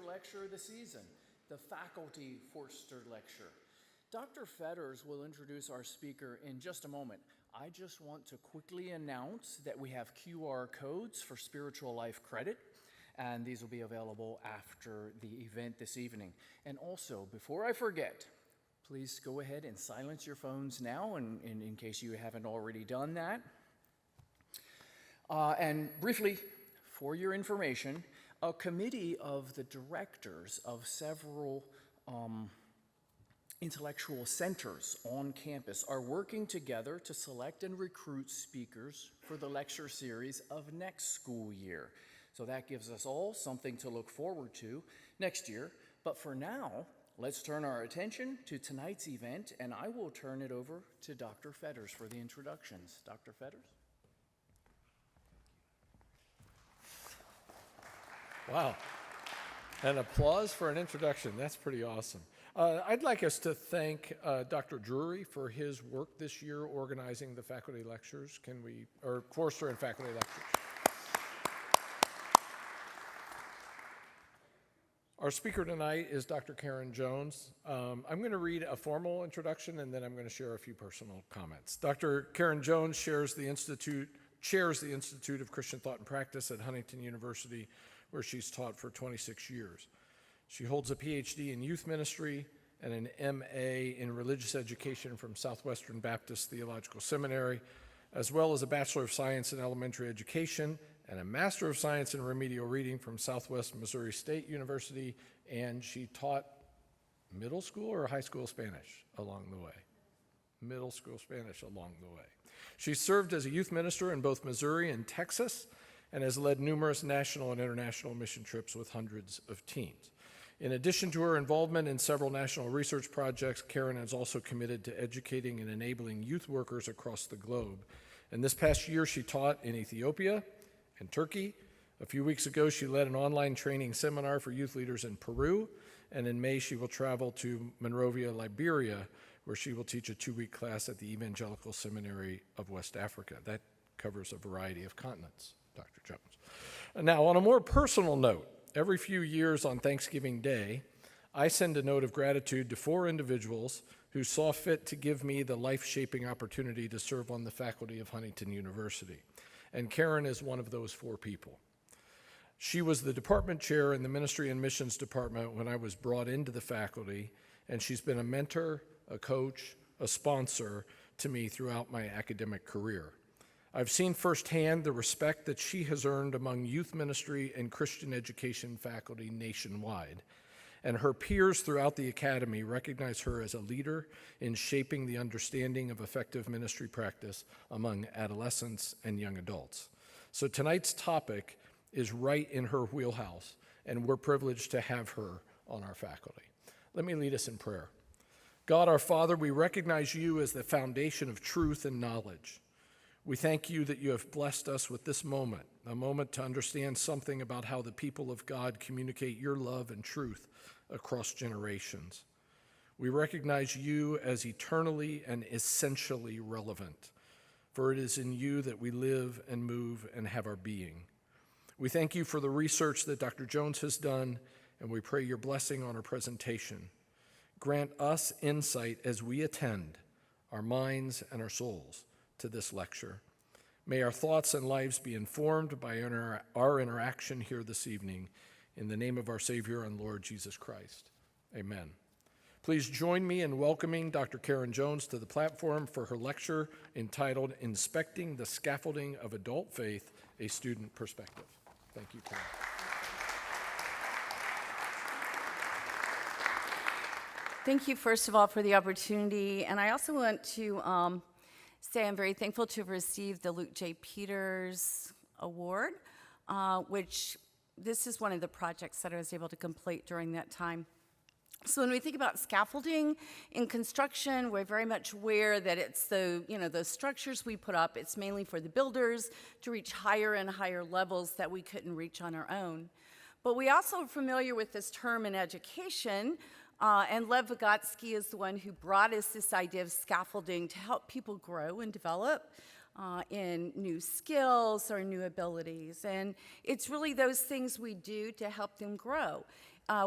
lecture of the season, the Faculty Forster Lecture. Dr. Fetters will introduce our speaker in just a moment. I just want to quickly announce that we have QR codes for spiritual life credit, and these will be available after the event this evening. And also, before I forget, please go ahead and silence your phones now, in case you haven't already done that. And briefly, for your information, a committee of the directors of several intellectual centers on campus are working together to select and recruit speakers for the lecture series of next school year. So that gives us all something to look forward to next year. But for now, let's turn our attention to tonight's event, and I will turn it over to Dr. Fetters for the introductions. Dr. Fetters? Wow. An applause for an introduction. That's pretty awesome. I'd like us to thank Dr. Drury for his work this year organizing the faculty lectures. Or Forster and faculty lectures. Our speaker tonight is Dr. Karen Jones. I'm going to read a formal introduction and then I'm going to share a few personal comments. Dr. Karen Jones chairs the Institute of Christian Thought and Practice at Huntington University, where she's taught for 26 years. She holds a PhD in youth ministry and an MA in religious education from Southwestern Baptist Theological Seminary, as well as a Bachelor of Science in elementary education and a Master of Science in remedial reading from Southwest Missouri State University, and she taught middle school or high school Spanish along the way. Middle school Spanish along the way. She served as a youth minister in both Missouri and Texas, and has led numerous national and international mission trips with hundreds of teens. In addition to her involvement in several national research projects, Karen is also committed to educating and enabling youth workers across the globe. And this past year, she taught in Ethiopia and Turkey. A few weeks ago, she led an online training seminar for youth leaders in Peru. And in May, she will travel to Monrovia, Liberia, where she will teach a 2-week class at the Evangelical Seminary of West Africa. That covers a variety of continents. Dr. Jones. Now, on a more personal note, every few years on Thanksgiving Day, I send a note of gratitude to 4 individuals who saw fit to give me the life-shaping opportunity to serve on the faculty of Huntington University. And Karen is one of those 4 people. She was the department chair in the Ministry and Missions Department when I was brought into the faculty, and she's been a mentor, a coach, a sponsor to me throughout my academic career. I've seen firsthand the respect that she has earned among youth ministry and Christian education faculty nationwide, and her peers throughout the academy recognize her as a leader in shaping the understanding of effective ministry practice among adolescents and young adults. So tonight's topic is right in her wheelhouse, and we're privileged to have her on our faculty. Let me lead us in prayer. God, our Father, we recognize you as the foundation of truth and knowledge. We thank you that you have blessed us with this moment, a moment to understand something about how the people of God communicate your love and truth across generations. We recognize you as eternally and essentially relevant, for it is in you that we live and move and have our being. We thank you for the research that Dr. Jones has done, and we pray your blessing on her presentation. Grant us insight as we attend, our minds and our souls, to this lecture. May our thoughts and lives be informed by our interaction here this evening. In the name of our Savior and Lord Jesus Christ, amen. Please join me in welcoming Dr. Karen Jones to the platform for her lecture entitled Inspecting the Scaffolding of Adult Faith, a Student Perspective. Thank you, Karen. Thank you, first of all, for the opportunity. And I also want to say I'm very thankful to have received the Luke J. Peters Award, which this is one of the projects that I was able to complete during that time. So when we think about scaffolding in construction, we're very much aware that it's the structures we put up, it's mainly for the builders to reach higher and higher levels that we couldn't reach on our own. But we also are familiar with this term in education, and Lev Vygotsky is the one who brought us this idea of scaffolding to help people grow and develop in new skills or new abilities. And it's really those things we do to help them grow.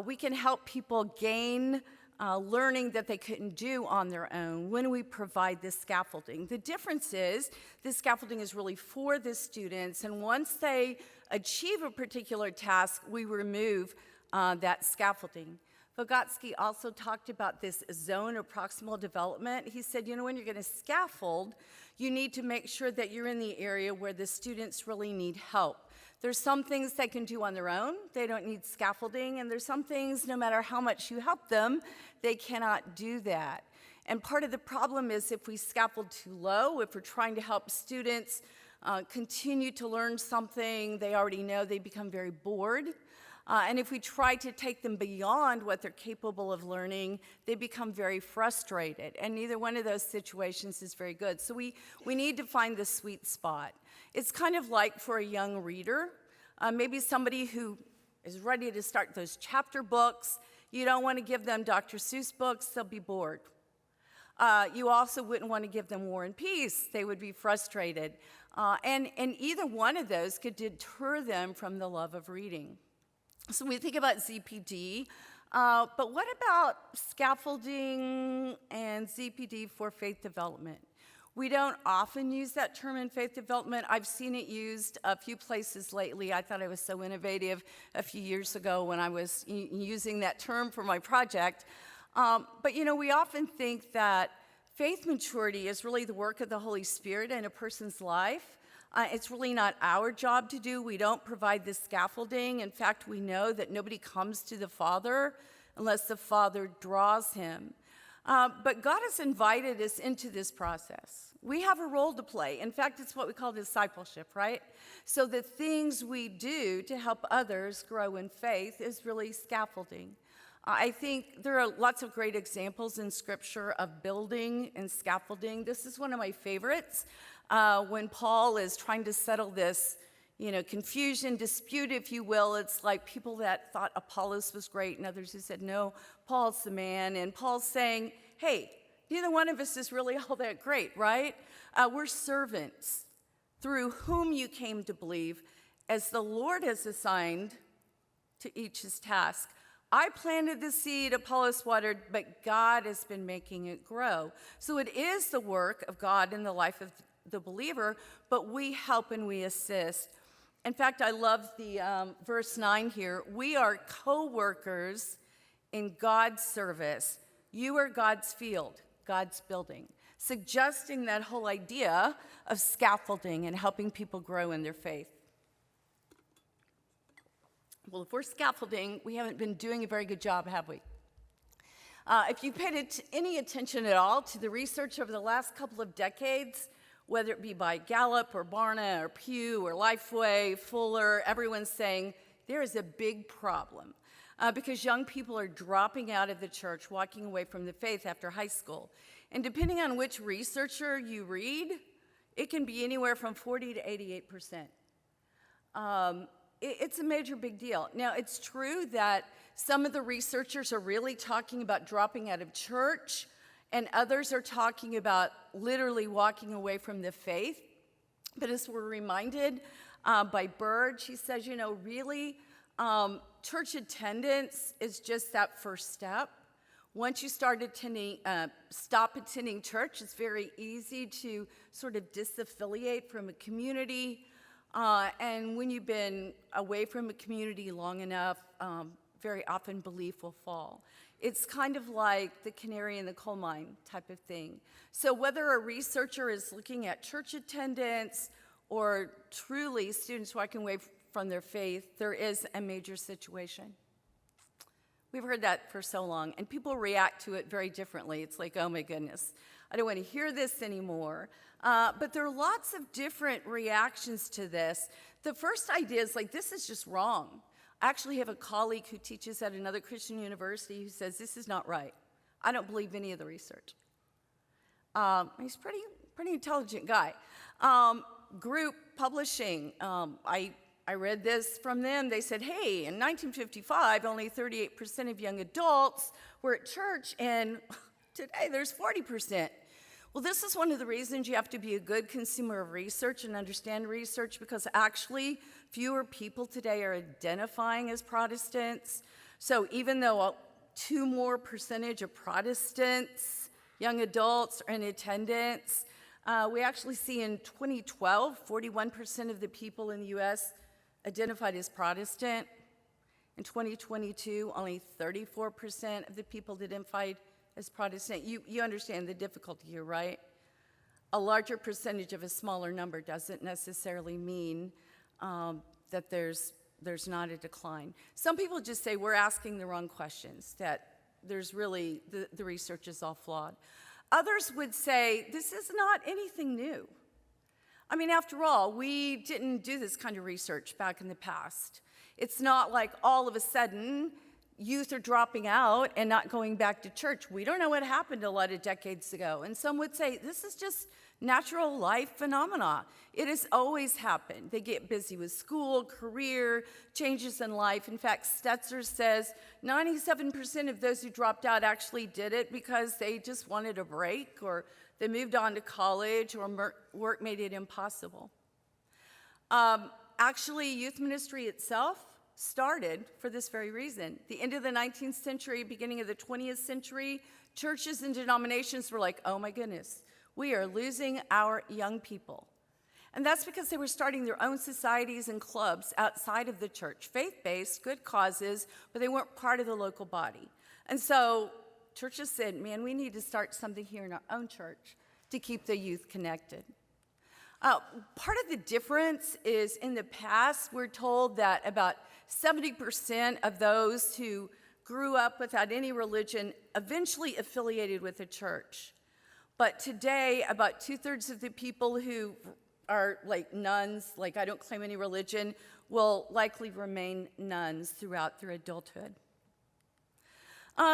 we can help people gain learning that they couldn't do on their own when we provide this scaffolding. The difference is this scaffolding is really for the students, and once they achieve a particular task, we remove that scaffolding. Vygotsky also talked about this zone of proximal development. He said, when you're going to scaffold, you need to make sure that you're in the area where the students really need help. There's some things they can do on their own. They don't need scaffolding. And there's some things, no matter how much you help them, they cannot do that. And part of the problem is if we scaffold too low, if we're trying to help students continue to learn something they already know, they become very bored. And if we try to take them beyond what they're capable of learning, they become very frustrated. And neither one of those situations is very good. So we need to find the sweet spot. It's kind of like for a young reader, maybe somebody who is ready to start those chapter books. You don't want to give them Dr. Seuss books, they'll be bored. You also wouldn't want to give them War and Peace, they would be frustrated. And either one of those could deter them from the love of reading. So we think about ZPD, but what about scaffolding and ZPD for faith development? We don't often use that term in faith development. I've seen it used a few places lately. I thought I was so innovative a few years ago when I was using that term for my project. But we often think that faith maturity is really the work of the Holy Spirit in a person's life. It's really not our job to do. We don't provide the scaffolding. In fact, we know that nobody comes to the Father unless the Father draws him. But God has invited us into this process. We have a role to play. In fact, it's what we call discipleship, right? So the things we do to help others grow in faith is really scaffolding. I think there are lots of great examples in Scripture of building and scaffolding. This is one of my favorites. When Paul is trying to settle this, confusion, dispute, if you will, it's like people that thought Apollos was great and others who said, no, Paul's the man. And Paul's saying, hey, neither one of us is really all that great, right? We're servants through whom you came to believe, as the Lord has assigned to each his task. I planted the seed, Apollos watered, but God has been making it grow. So it is the work of God in the life of the believer, but we help and we assist. In fact, I love the verse 9 here. We are co-workers in God's service. You are God's field, God's building, suggesting that whole idea of scaffolding and helping people grow in their faith. Well, if we're scaffolding, we haven't been doing a very good job, have we? If you paid any attention at all to the research over the last couple of decades, whether it be by Gallup or Barna or Pew or Lifeway, Fuller, everyone's saying there is a big problem because young people are dropping out of the church, walking away from the faith after high school. And depending on which researcher you read, it can be anywhere from 40 to 88%. It's a major big deal. Now, it's true that some of the researchers are really talking about dropping out of church, and others are talking about literally walking away from the faith. But as we're reminded by Bird, she says, really, church attendance is just that first step. Once you stop attending church, it's very easy to sort of disaffiliate from a community. And when you've been away from a community long enough, very often belief will fall. It's kind of like the canary in the coal mine type of thing. So whether a researcher is looking at church attendance or truly students walking away from their faith, there is a major situation. We've heard that for so long, and people react to it very differently. It's like, oh my goodness, I don't want to hear this anymore. But there are lots of different reactions to this. The first idea is like, this is just wrong. I actually have a colleague who teaches at another Christian university who says, this is not right. I don't believe any of the research. He's a pretty intelligent guy. Group publishing, I read this from them. They said, hey, in 1955, only 38% of young adults were at church, and today there's 40%. Well, this is one of the reasons you have to be a good consumer of research and understand research, because actually fewer people today are identifying as Protestants. So even though 2% more of Protestants, young adults are in attendance, we actually see in 2012, 41% of the people in the U.S. identified as Protestant. In 2022, only 34% of the people identified as Protestant. You understand the difficulty here, right? A larger percentage of a smaller number doesn't necessarily mean that there's not a decline. Some people just say we're asking the wrong questions, that there's really, the research is all flawed. Others would say this is not anything new. I mean, after all, we didn't do this kind of research back in the past. It's not like all of a sudden youth are dropping out and not going back to church. We don't know what happened a lot of decades ago. And some would say this is just natural life phenomena. It has always happened. They get busy with school, career, changes in life. In fact, Stetzer says 97% of those who dropped out actually did it because they just wanted a break, or they moved on to college, or work made it impossible. Actually, youth ministry itself started for this very reason. The end of the 19th century, beginning of the 20th century, churches and denominations were like, oh my goodness, we are losing our young people. And that's because they were starting their own societies and clubs outside of the church, faith-based, good causes, but they weren't part of the local body. And so churches said, man, we need to start something here in our own church to keep the youth connected. Part of the difference is in the past, we're told that about 70% of those who grew up without any religion eventually affiliated with a church. But today, about 2/3 of the people who are like nuns, like I don't claim any religion, will likely remain nuns throughout their adulthood.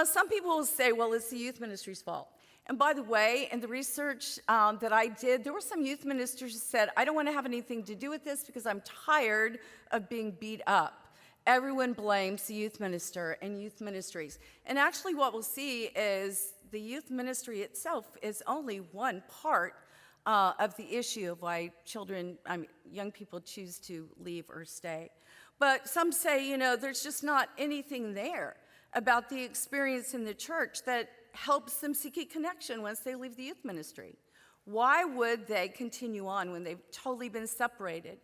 Some people will say, well, it's the youth ministry's fault. And by the way, in the research that I did, there were some youth ministers who said, I don't want to have anything to do with this because I'm tired of being beat up. Everyone blames the youth minister and youth ministries. And actually what we'll see is the youth ministry itself is only one part of the issue of why young people choose to leave or stay. But some say, there's just not anything there about the experience in the church that helps them seek a connection once they leave the youth ministry. Why would they continue on when they've totally been separated?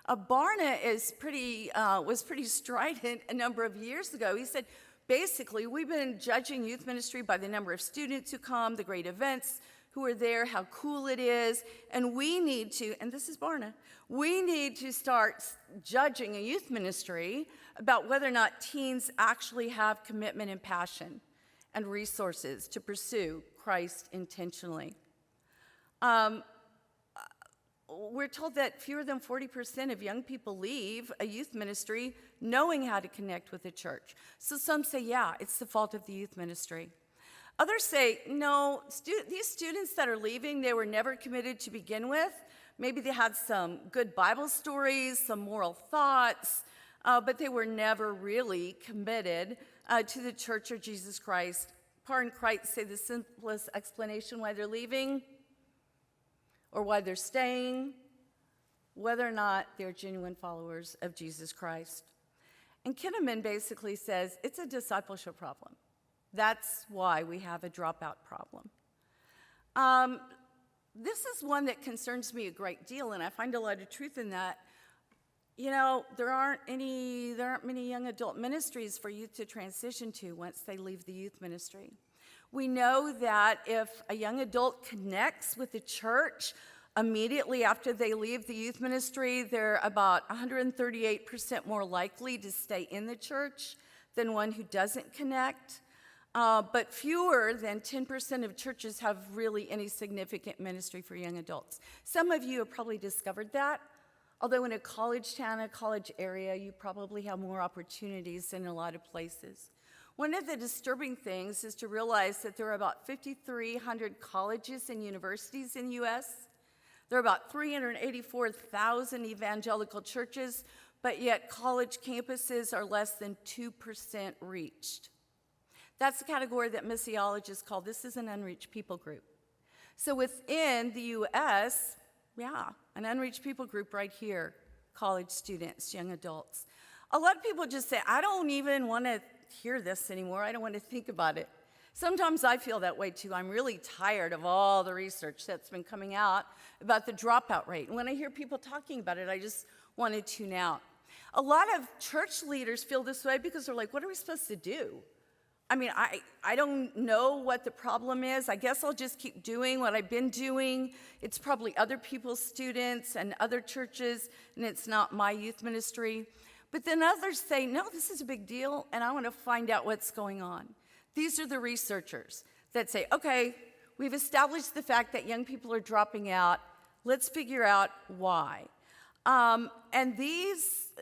Barna was pretty strident a number of years ago. He said, basically, we've been judging youth ministry by the number of students who come, the great events, who are there, how cool it is, and we need to, and this is Barna, we need to start judging a youth ministry about whether or not teens actually have commitment and passion and resources to pursue Christ intentionally. We're told that fewer than 40% of young people leave a youth ministry knowing how to connect with the church. So some say, yeah, it's the fault of the youth ministry. Others say, no, these students that are leaving, they were never committed to begin with. Maybe they had some good Bible stories, some moral thoughts, but they were never really committed to the Church of Jesus Christ. Parr and Kreitz say the simplest explanation why they're leaving or why they're staying, whether or not they're genuine followers of Jesus Christ. And Kinnaman basically says it's a discipleship problem. That's why we have a dropout problem. This is one that concerns me a great deal, and I find a lot of truth in that. There aren't many young adult ministries for youth to transition to once they leave the youth ministry. We know that if a young adult connects with the church immediately after they leave the youth ministry, they're about 138% more likely to stay in the church than one who doesn't connect. But fewer than 10% of churches have really any significant ministry for young adults. Some of you have probably discovered that. Although in a college town, a college area, you probably have more opportunities than in a lot of places. One of the disturbing things is to realize that there are about 5,300 colleges and universities in the U.S. There are about 384,000 evangelical churches, but yet college campuses are less than 2% reached. That's the category that missiologists call, this is an unreached people group. So within the U.S., an unreached people group right here, college students, young adults. A lot of people just say, I don't even want to hear this anymore. I don't want to think about it. Sometimes I feel that way too. I'm really tired of all the research that's been coming out about the dropout rate. And when I hear people talking about it, I just want to tune out. A lot of church leaders feel this way because they're like, what are we supposed to do? I mean, I don't know what the problem is. I guess I'll just keep doing what I've been doing. It's probably other people's students and other churches, and it's not my youth ministry. But then others say, no, this is a big deal, and I want to find out what's going on. These are the researchers that say, okay, we've established the fact that young people are dropping out. Let's figure out why. And these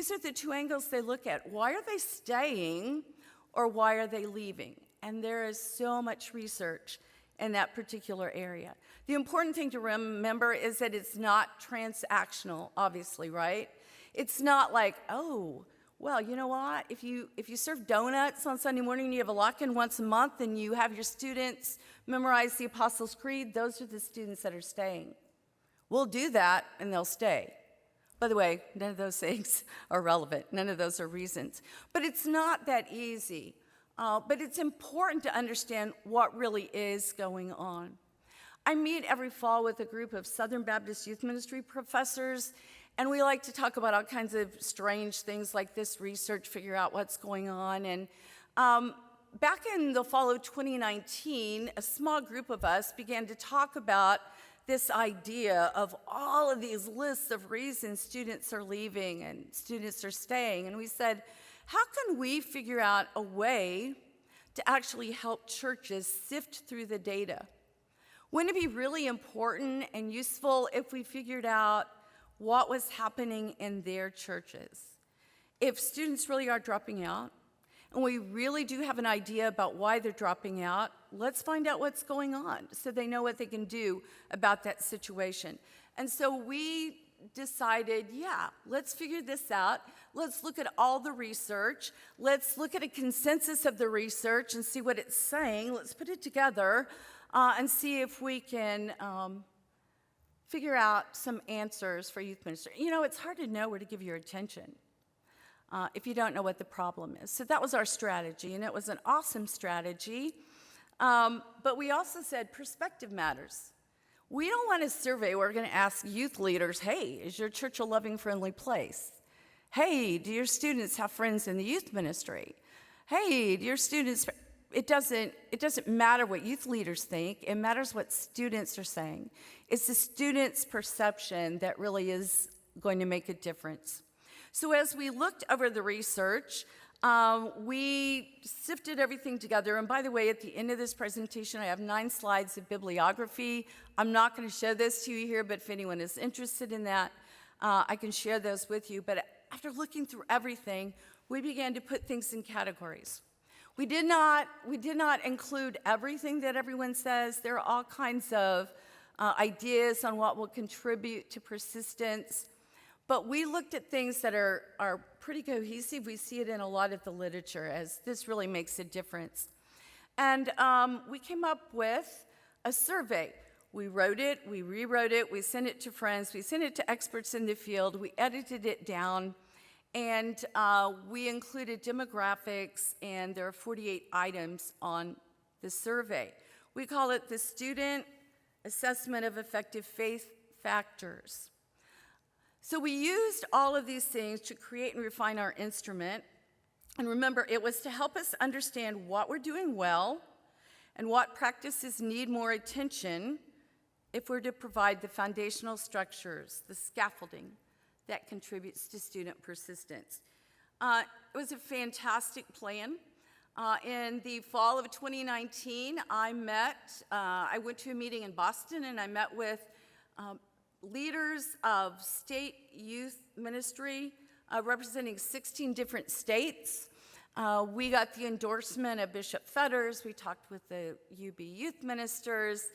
are the two angles they look at. Why are they staying, or why are they leaving? And there is so much research in that particular area. The important thing to remember is that it's not transactional, obviously, right? It's not like, oh, well, you know what? If you serve donuts on Sunday morning and you have a lock-in once a month and you have your students memorize the Apostles' Creed, those are the students that are staying. We'll do that and they'll stay. By the way, none of those things are relevant. None of those are reasons. But it's not that easy. But it's important to understand what really is going on. I meet every fall with a group of Southern Baptist Youth Ministry professors, and we like to talk about all kinds of strange things like this research, figure out what's going on. And back in the fall of 2019, a small group of us began to talk about this idea of all of these lists of reasons students are leaving and students are staying. And we said, how can we figure out a way to actually help churches sift through the data? Wouldn't it be really important and useful if we figured out what was happening in their churches? If students really are dropping out, and we really do have an idea about why they're dropping out, let's find out what's going on so they know what they can do about that situation. And so we decided, yeah, let's figure this out. Let's look at all the research. Let's look at a consensus of the research and see what it's saying. Let's put it together and see if we can figure out some answers for youth ministry. You know, it's hard to know where to give your attention if you don't know what the problem is. So that was our strategy, and it was an awesome strategy. But we also said perspective matters. We don't want a survey where we're going to ask youth leaders, hey, is your church a loving, friendly place? Hey, do your students have friends in the youth ministry? Hey, do your students... It doesn't matter what youth leaders think. It matters what students are saying. It's the students' perception that really is going to make a difference. So as we looked over the research, we sifted everything together. And by the way, at the end of this presentation, I have 9 slides of bibliography. I'm not going to show this to you here, but if anyone is interested in that, I can share those with you. But after looking through everything, we began to put things in categories. We did not include everything that everyone says. There are all kinds of ideas on what will contribute to persistence. But we looked at things that are pretty cohesive. We see it in a lot of the literature as this really makes a difference. And we came up with a survey. We wrote it, we rewrote it, we sent it to friends, we sent it to experts in the field, we edited it down, and we included demographics, and there are 48 items on the survey. We call it the Student Assessment of Effective Faith Factors. So we used all of these things to create and refine our instrument. And remember, it was to help us understand what we're doing well and what practices need more attention if we're to provide the foundational structures, the scaffolding that contributes to student persistence. It was a fantastic plan. In the fall of 2019, I went to a meeting in Boston, and I met with leaders of state youth ministry representing 16 different states. We got the endorsement of Bishop Fetters. We talked with the UB youth ministers.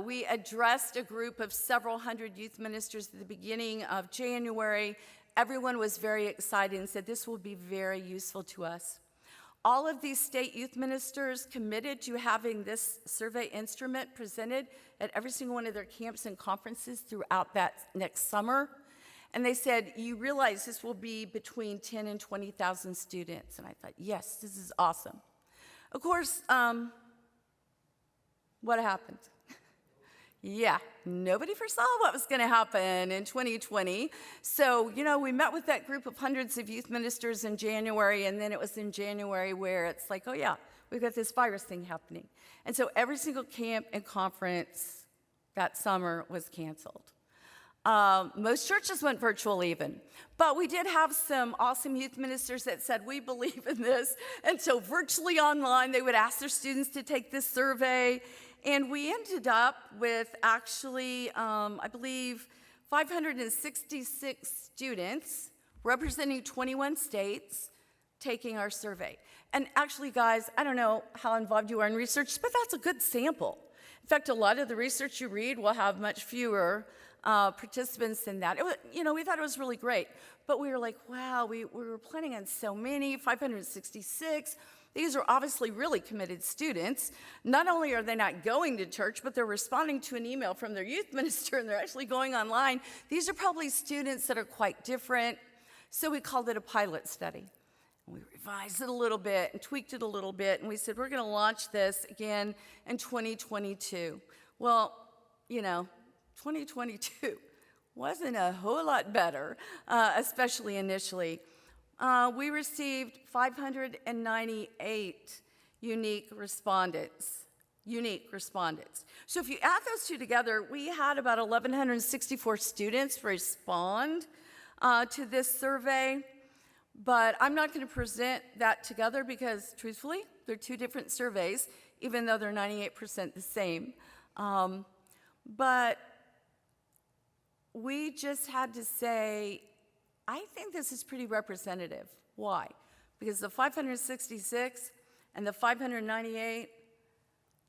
We addressed a group of several hundred youth ministers at the beginning of January. Everyone was very excited and said this will be very useful to us. All of these state youth ministers committed to having this survey instrument presented at every single one of their camps and conferences throughout that next summer. And they said, you realize this will be between 10 and 20,000 students. And I thought, yes, this is awesome. Of course, what happened? Yeah, nobody foresaw what was going to happen in 2020. So, we met with that group of hundreds of youth ministers in January, and then it was in January where it's like, oh yeah, we've got this virus thing happening. And so every single camp and conference that summer was canceled. Most churches went virtual even. But we did have some awesome youth ministers that said, we believe in this. And so virtually online, they would ask their students to take this survey. And we ended up with actually, I believe, 566 students representing 21 states taking our survey. And actually, guys, I don't know how involved you are in research, but that's a good sample. In fact, a lot of the research you read will have much fewer participants than that. We thought it was really great. But we were like, wow, we were planning on so many, 566. These are obviously really committed students. Not only are they not going to church, but they're responding to an email from their youth minister, and they're actually going online. These are probably students that are quite different. So we called it a pilot study. We revised it a little bit and tweaked it a little bit, and we said, we're going to launch this again in 2022. Well, 2022 wasn't a whole lot better, especially initially. We received 598 unique respondents. So if you add those two together, we had about 1,164 students respond to this survey. But I'm not going to present that together because, truthfully, they're two different surveys, even though they're 98% the same. But we just had to say, I think this is pretty representative. Why? Because the 566 and the 598,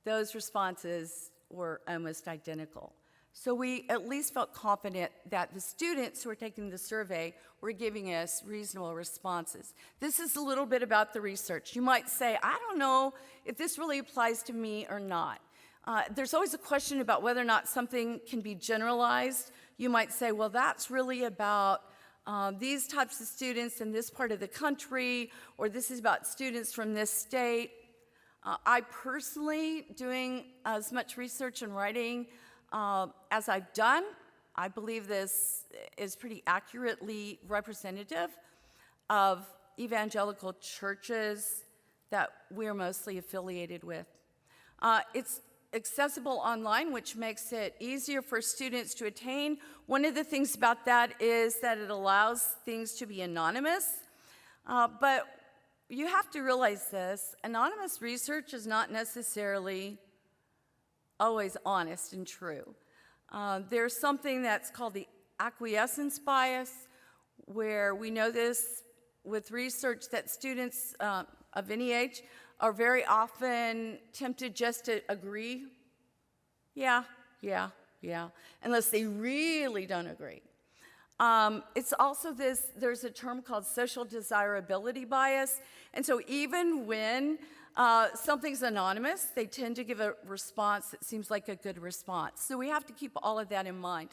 those responses were almost identical. So we at least felt confident that the students who were taking the survey were giving us reasonable responses. This is a little bit about the research. You might say, I don't know if this really applies to me or not. There's always a question about whether or not something can be generalized. You might say, well, that's really about these types of students in this part of the country, or this is about students from this state. I personally, doing as much research and writing as I've done, I believe this is pretty accurately representative of evangelical churches that we're mostly affiliated with. It's accessible online, which makes it easier for students to attain. One of the things about that is that it allows things to be anonymous. But you have to realize this, anonymous research is not necessarily always honest and true. There's something that's called the acquiescence bias, where we know this with research that students of any age are very often tempted just to agree. Yeah, unless they really don't agree. It's also there's a term called social desirability bias. And so even when something's anonymous, they tend to give a response that seems like a good response. So we have to keep all of that in mind.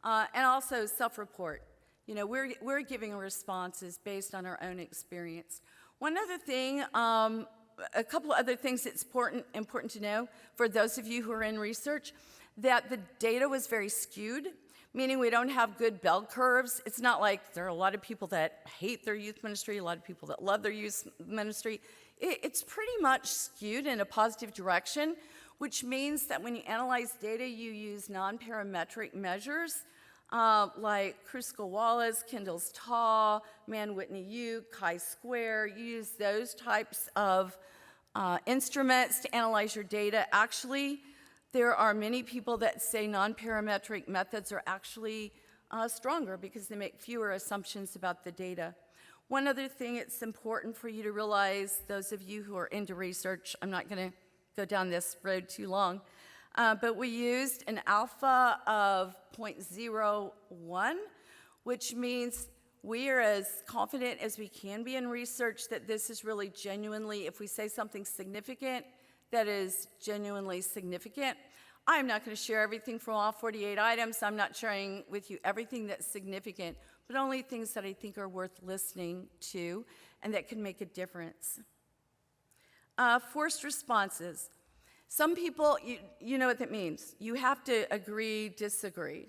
And also self-report. We're giving responses based on our own experience. One other thing, a couple of other things that's important to know for those of you who are in research, that the data was very skewed, meaning we don't have good bell curves. It's not like there are a lot of people that hate their youth ministry, a lot of people that love their youth ministry. It's pretty much skewed in a positive direction, which means that when you analyze data, you use non-parametric measures like Kruskal-Wallis, Kendall's Taw, Mann-Whitney-Uke, chi-square. You use those types of instruments to analyze your data. Actually, there are many people that say non-parametric methods are actually stronger because they make fewer assumptions about the data. One other thing it's important for you to realize, those of you who are into research, I'm not going to go down this road too long, but we used an alpha of 0.01, which means we are as confident as we can be in research that this is really genuinely, if we say something significant, that is genuinely significant. I'm not going to share everything from all 48 items. I'm not sharing with you everything that's significant, but only things that I think are worth listening to and that can make a difference. Forced responses. Some people, you know what that means. You have to agree, disagree.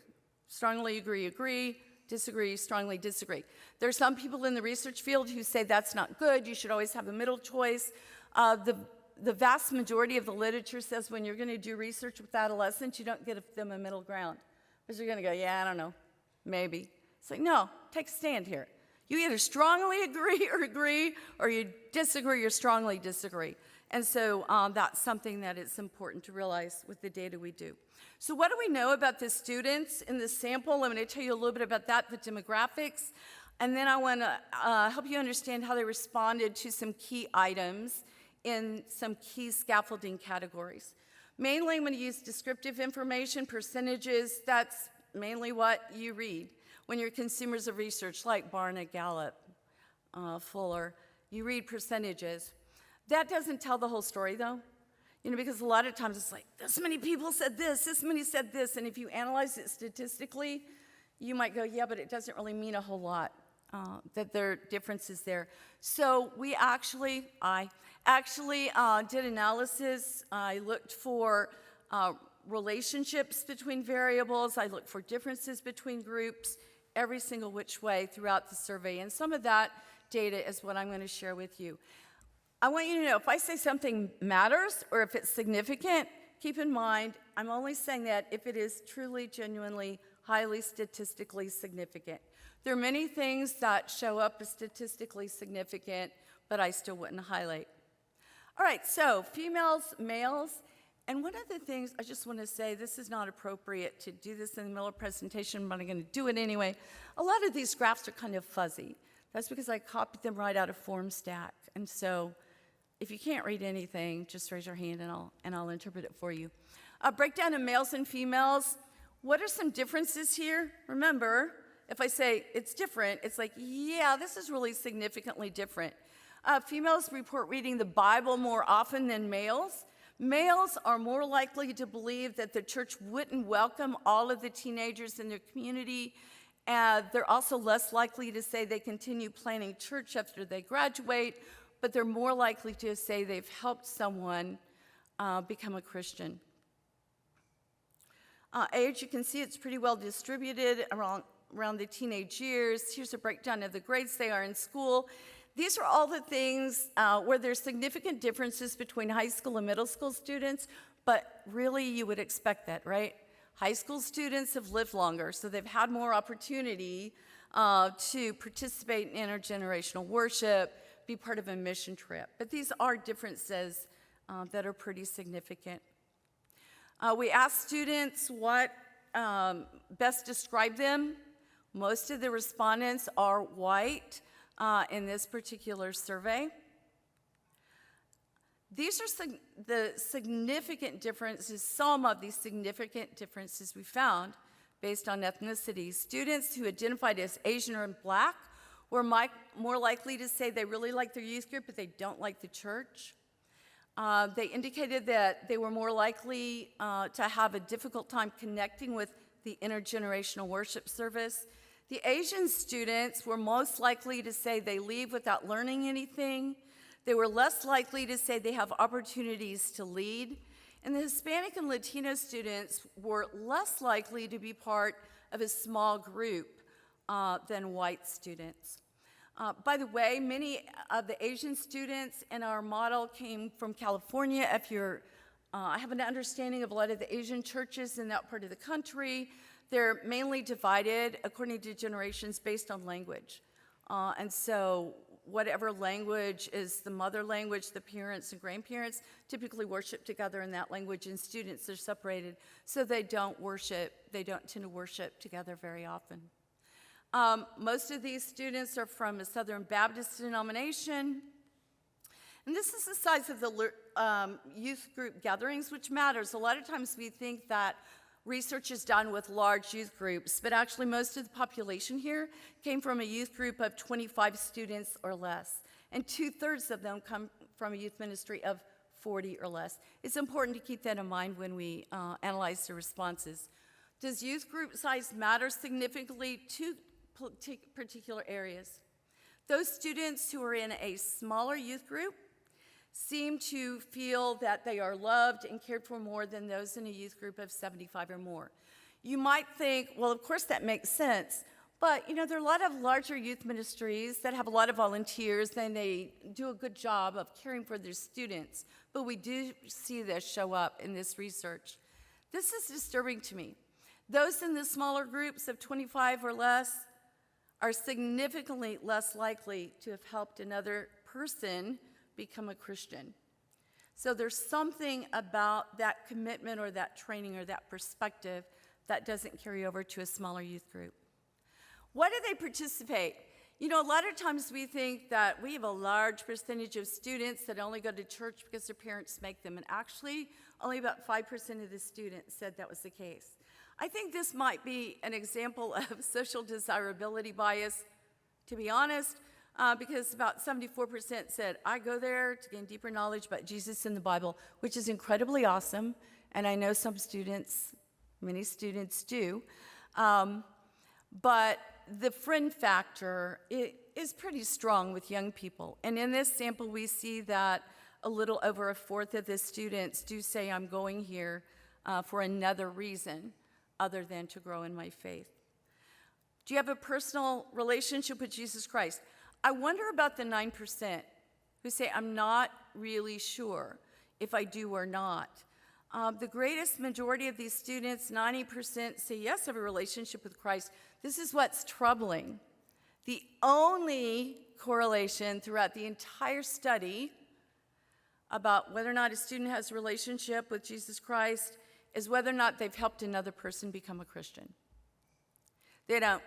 Strongly agree, agree, disagree, strongly disagree. There are some people in the research field who say that's not good, you should always have a middle choice. The vast majority of the literature says when you're going to do research with adolescents, you don't give them a middle ground. Because you're going to go, yeah, I don't know, maybe. It's like, no, take a stand here. You either strongly agree, or you disagree or strongly disagree. And so that's something that it's important to realize with the data we do. So what do we know about the students in the sample? I'm going to tell you a little bit about that, the demographics, and then I want to help you understand how they responded to some key items in some key scaffolding categories. Mainly, I'm going to use descriptive information, percentages. That's mainly what you read when you're consumers of research, like Barna, Gallup, Fuller. You read percentages. That doesn't tell the whole story, though, because a lot of times it's like, this many people said this many said this, and if you analyze it statistically, you might go, yeah, but it doesn't really mean a whole lot, that there are differences there. So I actually did analysis. I looked for relationships between variables. I looked for differences between groups, every single which way throughout the survey, and some of that data is what I'm going to share with you. I want you to know, if I say something matters or if it's significant, keep in mind, I'm only saying that if it is truly, genuinely, highly statistically significant. There are many things that show up as statistically significant, but I still wouldn't highlight. All right, so females, males, and one of the things I just want to say, this is not appropriate to do this in the middle of presentation, but I'm going to do it anyway. A lot of these graphs are kind of fuzzy. That's because I copied them right out of FormStack, and so if you can't read anything, just raise your hand and I'll interpret it for you. A breakdown of males and females. What are some differences here? Remember, if I say it's different, it's like, yeah, this is really significantly different. Females report reading the Bible more often than males. Males are more likely to believe that the church wouldn't welcome all of the teenagers in their community. They're also less likely to say they continue planning church after they graduate, but they're more likely to say they've helped someone become a Christian. Age, you can see it's pretty well distributed around the teenage years. Here's a breakdown of the grades they are in school. These are all the things where there's significant differences between high school and middle school students, but really you would expect that, right? High school students have lived longer, so they've had more opportunity to participate in intergenerational worship, be part of a mission trip. But these are differences that are pretty significant. We asked students what best describe them. Most of the respondents are white in this particular survey. These are the significant differences, some of these significant differences we found based on ethnicity. Students who identified as Asian or Black were more likely to say they really like their youth group, but they don't like the church. They indicated that they were more likely to have a difficult time connecting with the intergenerational worship service. The Asian students were most likely to say they leave without learning anything. They were less likely to say they have opportunities to lead. And the Hispanic and Latino students were less likely to be part of a small group than white students. By the way, many of the Asian students in our model came from California. If you're, I have an understanding of a lot of the Asian churches in that part of the country. They're mainly divided according to generations based on language. And so whatever language is the mother language, the parents and grandparents typically worship together in that language, and students are separated, so they don't tend to worship together very often. Most of these students are from a Southern Baptist denomination. And this is the size of the youth group gatherings, which matters. A lot of times we think that research is done with large youth groups, but actually most of the population here came from a youth group of 25 students or less, and 2/3 of them come from a youth ministry of 40 or less. It's important to keep that in mind when we analyze the responses. Does youth group size matter significantly? particular areas. Those students who are in a smaller youth group seem to feel that they are loved and cared for more than those in a youth group of 75 or more. You might think, well, of course that makes sense, but there are a lot of larger youth ministries that have a lot of volunteers, and they do a good job of caring for their students, but we do see this show up in this research. This is disturbing to me. Those in the smaller groups of 25 or less are significantly less likely to have helped another person become a Christian. So there's something about that commitment or that training or that perspective that doesn't carry over to a smaller youth group. Why do they participate? A lot of times we think that we have a large percentage of students that only go to church because their parents make them, and actually only about 5% of the students said that was the case. I think this might be an example of social desirability bias, to be honest, because about 74% said, I go there to gain deeper knowledge about Jesus in the Bible, which is incredibly awesome, and I know many students do. But the friend factor is pretty strong with young people. And in this sample, we see that a little over a fourth of the students do say, I'm going here for another reason other than to grow in my faith. Do you have a personal relationship with Jesus Christ? I wonder about the 9% who say, I'm not really sure if I do or not. The greatest majority of these students, 90%, say yes, I have a relationship with Christ. This is what's troubling. The only correlation throughout the entire study about whether or not a student has a relationship with Jesus Christ is whether or not they've helped another person become a Christian. They don't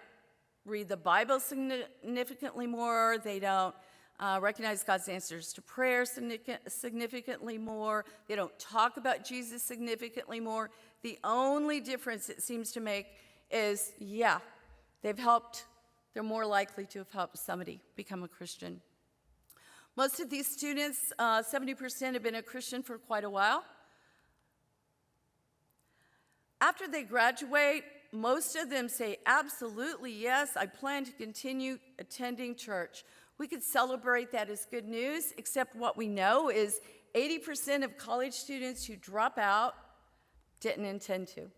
read the Bible significantly more. They don't recognize God's answers to prayer significantly more. They don't talk about Jesus significantly more. The only difference it seems to make is, they're more likely to have helped somebody become a Christian. Most of these students, 70%, have been a Christian for quite a while. After they graduate, most of them say, absolutely, yes, I plan to continue attending church. We could celebrate that as good news, except what we know is 80% of college students who drop out didn't intend to.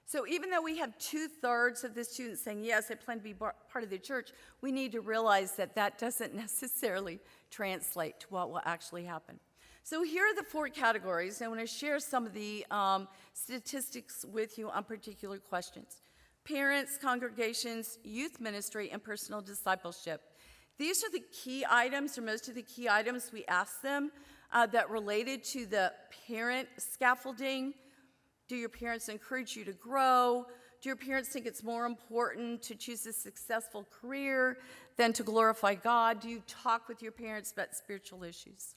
So even though we have 2/3 of the students saying, yes, I plan to be part of the church, we need to realize that that doesn't necessarily translate to what will actually happen. So here are the 4 categories. I want to share some of the statistics with you on particular questions. Parents, congregations, youth ministry, and personal discipleship. These are the key items, or most of the key items we asked them that related to the parent scaffolding. Do your parents encourage you to grow? Do your parents think it's more important to choose a successful career than to glorify God? Do you talk with your parents about spiritual issues?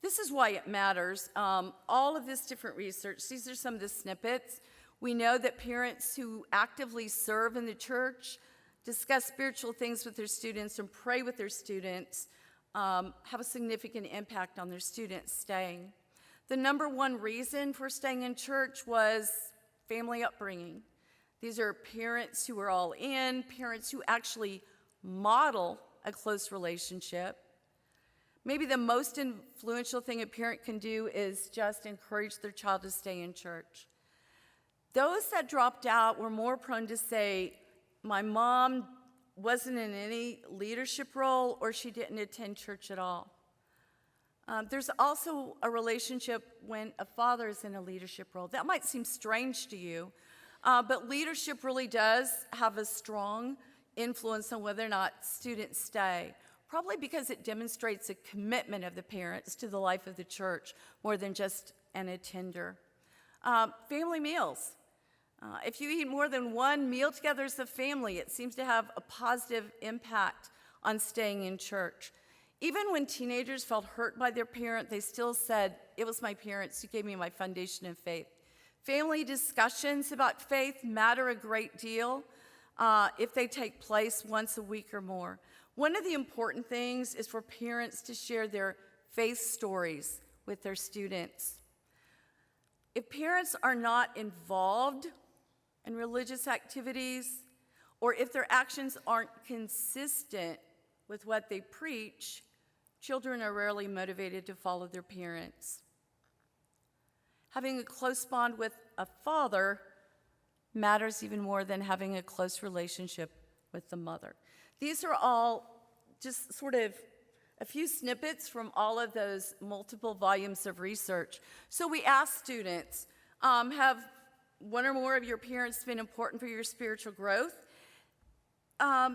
This is why it matters. All of this different research, these are some of the snippets. We know that parents who actively serve in the church, discuss spiritual things with their students, and pray with their students have a significant impact on their students staying. The number one reason for staying in church was family upbringing. These are parents who are all in, parents who actually model a close relationship. Maybe the most influential thing a parent can do is just encourage their child to stay in church. Those that dropped out were more prone to say, my mom wasn't in any leadership role, or she didn't attend church at all. There's also a relationship when a father is in a leadership role. That might seem strange to you, but leadership really does have a strong influence on whether or not students stay, probably because it demonstrates a commitment of the parents to the life of the church more than just an attender. Family meals. If you eat more than one meal together as a family, it seems to have a positive impact on staying in church. Even when teenagers felt hurt by their parent, they still said, it was my parents who gave me my foundation of faith. Family discussions about faith matter a great deal if they take place once a week or more. One of the important things is for parents to share their faith stories with their students. If parents are not involved in religious activities, or if their actions aren't consistent with what they preach, children are rarely motivated to follow their parents. Having a close bond with a father matters even more than having a close relationship with the mother. These are all just sort of a few snippets from all of those multiple volumes of research. So we asked students, have one or more of your parents been important for your spiritual growth?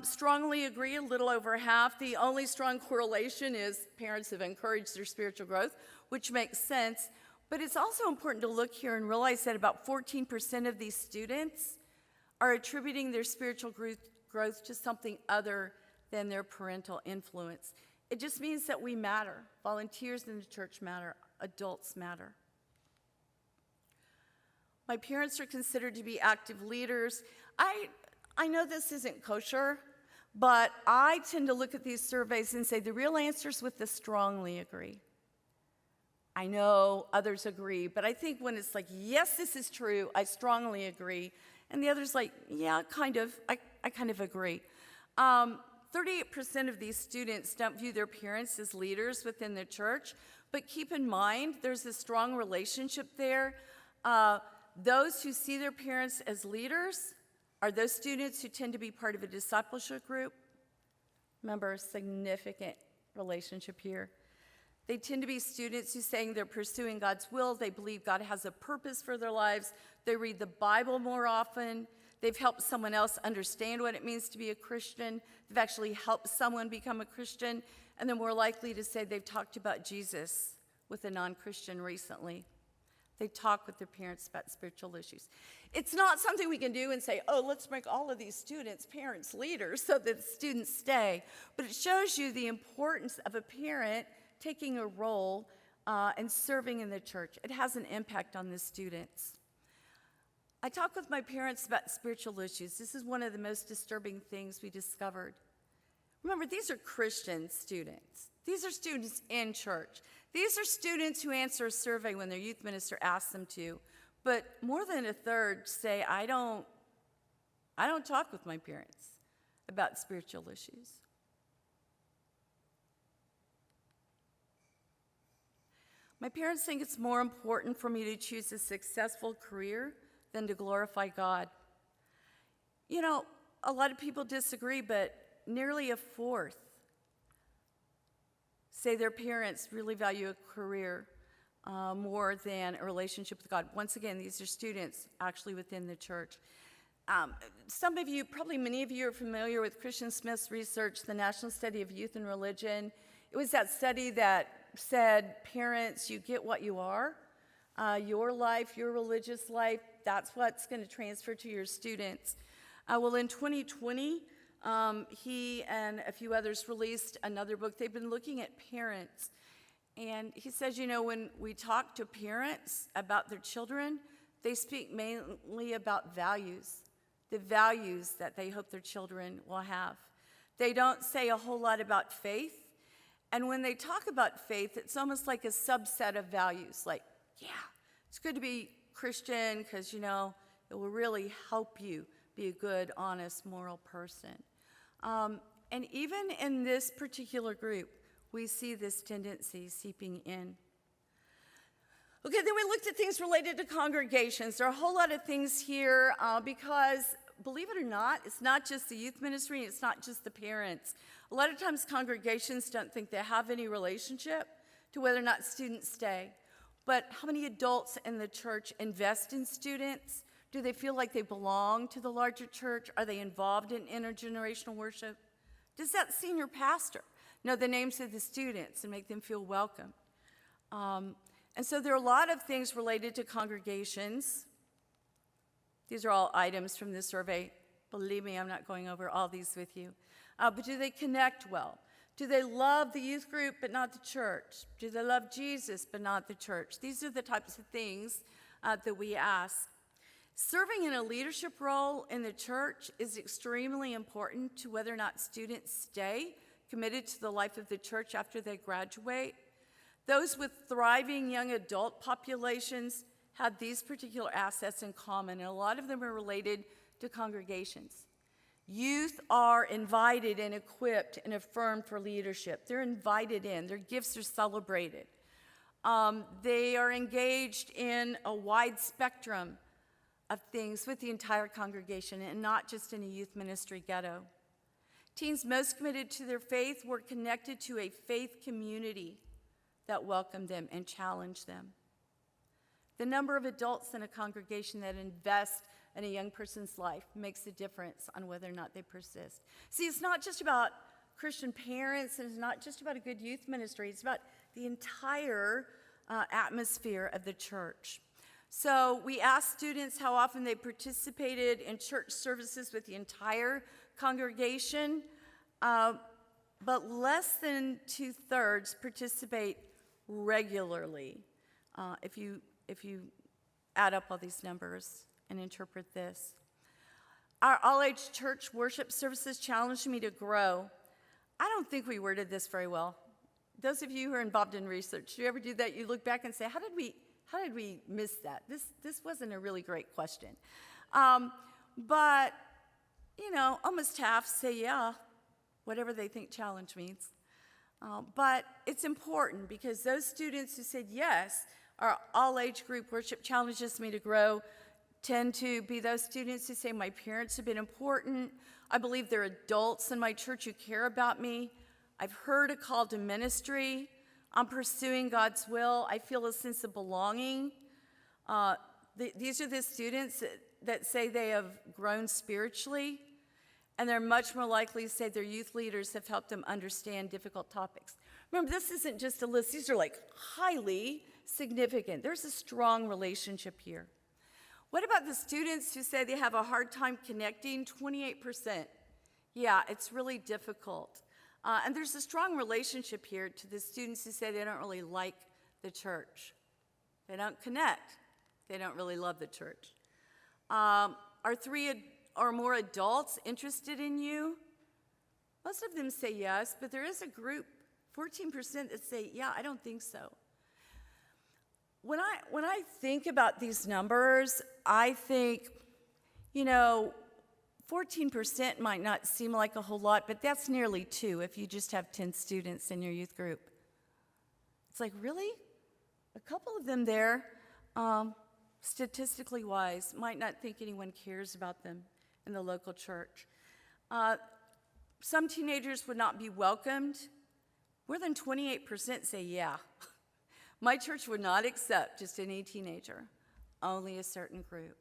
Strongly agree, a little over half. The only strong correlation is parents have encouraged their spiritual growth, which makes sense. But it's also important to look here and realize that about 14% of these students are attributing their spiritual growth to something other than their parental influence. It just means that we matter. Volunteers in the church matter. Adults matter. My parents are considered to be active leaders. I know this isn't kosher, but I tend to look at these surveys and say the real answers with the strongly agree. I know others agree, but I think when it's like, yes, this is true, I strongly agree, and the other's like, yeah, kind of, I kind of agree. 38% of these students don't view their parents as leaders within the church, but keep in mind there's a strong relationship there. Those who see their parents as leaders are those students who tend to be part of a discipleship group. Remember, a significant relationship here. They tend to be students who saying they're pursuing God's will. They believe God has a purpose for their lives. They read the Bible more often. They've helped someone else understand what it means to be a Christian. They've actually helped someone become a Christian. And they're more likely to say they've talked about Jesus with a non-Christian recently. They talk with their parents about spiritual issues. It's not something we can do and say, oh, let's make all of these students parents leaders so that students stay. But it shows you the importance of a parent taking a role and serving in the church. It has an impact on the students. I talk with my parents about spiritual issues. This is one of the most disturbing things we discovered. Remember, these are Christian students. These are students in church. These are students who answer a survey when their youth minister asks them to. But more than a third say, I don't talk with my parents about spiritual issues. My parents think it's more important for me to choose a successful career than to glorify God. You know, a lot of people disagree, but nearly a fourth say their parents really value a career more than a relationship with God. Once again, these are students actually within the church. Some of you, probably many of you, are familiar with Christian Smith's research, the National Study of Youth and Religion. It was that study that said, parents, you get what you are. Your life, your religious life, that's what's going to transfer to your students. Well, in 2020, he and a few others released another book. They've been looking at parents. And he says, you know, when we talk to parents about their children, they speak mainly about values, the values that they hope their children will have. They don't say a whole lot about faith. And when they talk about faith, it's almost like a subset of values. Like, yeah, it's good to be Christian because, you know, it will really help you be a good, honest, moral person. And even in this particular group, we see this tendency seeping in. Okay, then we looked at things related to congregations. There are a whole lot of things here because, believe it or not, it's not just the youth ministry, it's not just the parents. A lot of times congregations don't think they have any relationship to whether or not students stay. But how many adults in the church invest in students? Do they feel like they belong to the larger church? Are they involved in intergenerational worship? Does that senior pastor know the names of the students and make them feel welcome? And so there are a lot of things related to congregations. These are all items from this survey. Believe me, I'm not going over all these with you. But do they connect well? Do they love the youth group but not the church? Do they love Jesus but not the church? These are the types of things that we ask. Serving in a leadership role in the church is extremely important to whether or not students stay committed to the life of the church after they graduate. Those with thriving young adult populations have these particular assets in common, and a lot of them are related to congregations. Youth are invited and equipped and affirmed for leadership. They're invited in. Their gifts are celebrated. They are engaged in a wide spectrum of things with the entire congregation and not just in a youth ministry ghetto. Teens most committed to their faith were connected to a faith community that welcomed them and challenged them. The number of adults in a congregation that invest in a young person's life makes a difference on whether or not they persist. See, it's not just about Christian parents, and it's not just about a good youth ministry. It's about the entire atmosphere of the church. So we asked students how often they participated in church services with the entire congregation, but less than 2/3 participate regularly. If you add up all those numbers and interpret this. Our all-age church worship services challenged me to grow. I don't think we worded this very well. Those of you who are involved in research, do you ever do that? You look back and say, how did we miss that? This wasn't a really great question. But, almost half say yeah, whatever they think challenge means. But it's important because those students who said yes, our all-age group worship challenges me to grow, tend to be those students who say my parents have been important. I believe there are adults in my church who care about me. I've heard a call to ministry. I'm pursuing God's will. I feel a sense of belonging. These are the students that say they have grown spiritually, and they're much more likely to say their youth leaders have helped them understand difficult topics. Remember, this isn't just a list. These are highly significant. There's a strong relationship here. What about the students who say they have a hard time connecting? 28%. Yeah, it's really difficult. And there's a strong relationship here to the students who say they don't really like the church. They don't connect. They don't really love the church. Are 3 or more adults interested in you? Most of them say yes, but there is a group, 14%, that say, yeah, I don't think so. When I think about these numbers, I think, 14% might not seem like a whole lot, but that's nearly 2 if you just have 10 students in your youth group. It's like, really? A couple of them there, statistically wise, might not think anyone cares about them in the local church. Some teenagers would not be welcomed. More than 28% say, yeah. My church would not accept just any teenager, only a certain group.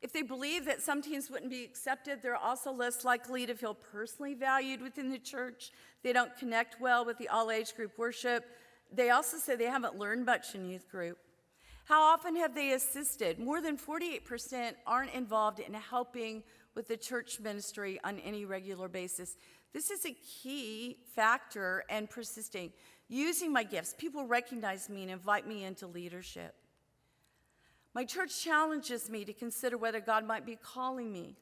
If they believe that some teens wouldn't be accepted, they're also less likely to feel personally valued within the church. They don't connect well with the all-age group worship. They also say they haven't learned much in youth group. How often have they assisted? More than 48% aren't involved in helping with the church ministry on any regular basis. This is a key factor in persisting. Using my gifts, people recognize me and invite me into leadership. My church challenges me to consider whether God might be calling me.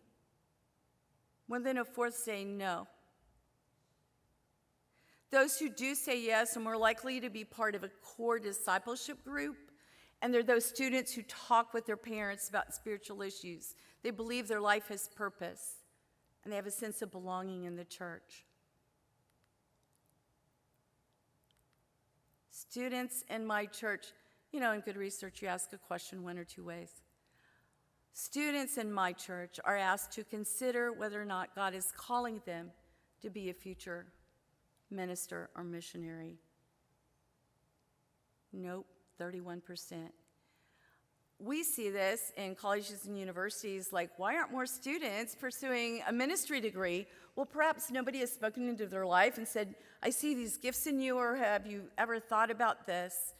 More than a fourth say no. Those who do say yes are more likely to be part of a core discipleship group, and they're those students who talk with their parents about spiritual issues. They believe their life has purpose, and they have a sense of belonging in the church. Students in my church, in good research, you ask a question 1 or 2 ways. Students in my church are asked to consider whether or not God is calling them to be a future minister or missionary. Nope, 31%. We see this in colleges and universities, why aren't more students pursuing a ministry degree? Well, perhaps nobody has spoken into their life and said, I see these gifts in you, or have you ever thought about this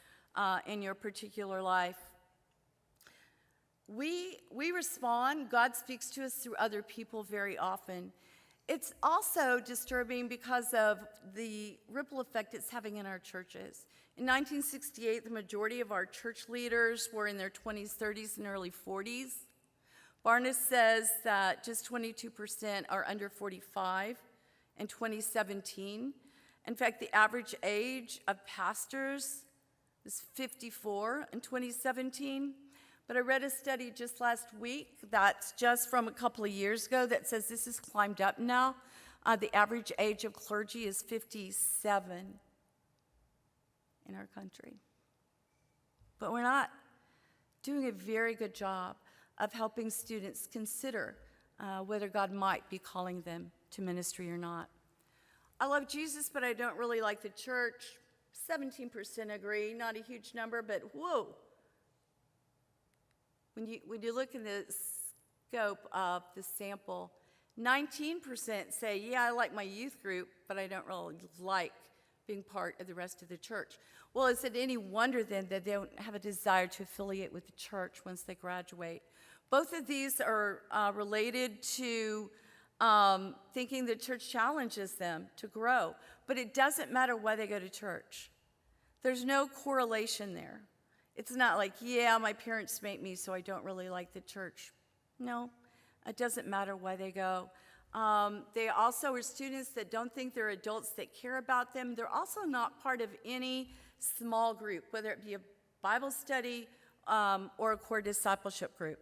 in your particular life? We respond. God speaks to us through other people very often. It's also disturbing because of the ripple effect it's having in our churches. In 1968, the majority of our church leaders were in their 20s, 30s, and early 40s. Barnes says that just 22% are under 45 in 2017. In fact, the average age of pastors is 54 in 2017. But I read a study just last week that's just from a couple of years ago that says this has climbed up now. The average age of clergy is 57 in our country. But we're not doing a very good job of helping students consider whether God might be calling them to ministry or not. I love Jesus, but I don't really like the church. 17% agree, not a huge number, but whoa. When you look in the scope of the sample, 19% say, yeah, I like my youth group, but I don't really like being part of the rest of the church. Well, is it any wonder then that they don't have a desire to affiliate with the church once they graduate? Both of these are related to thinking the church challenges them to grow, but it doesn't matter why they go to church. There's no correlation there. It's not like, yeah, my parents made me, so I don't really like the church. No, it doesn't matter why they go. They also are students that don't think they're adults that care about them. They're also not part of any small group, whether it be a Bible study or a core discipleship group.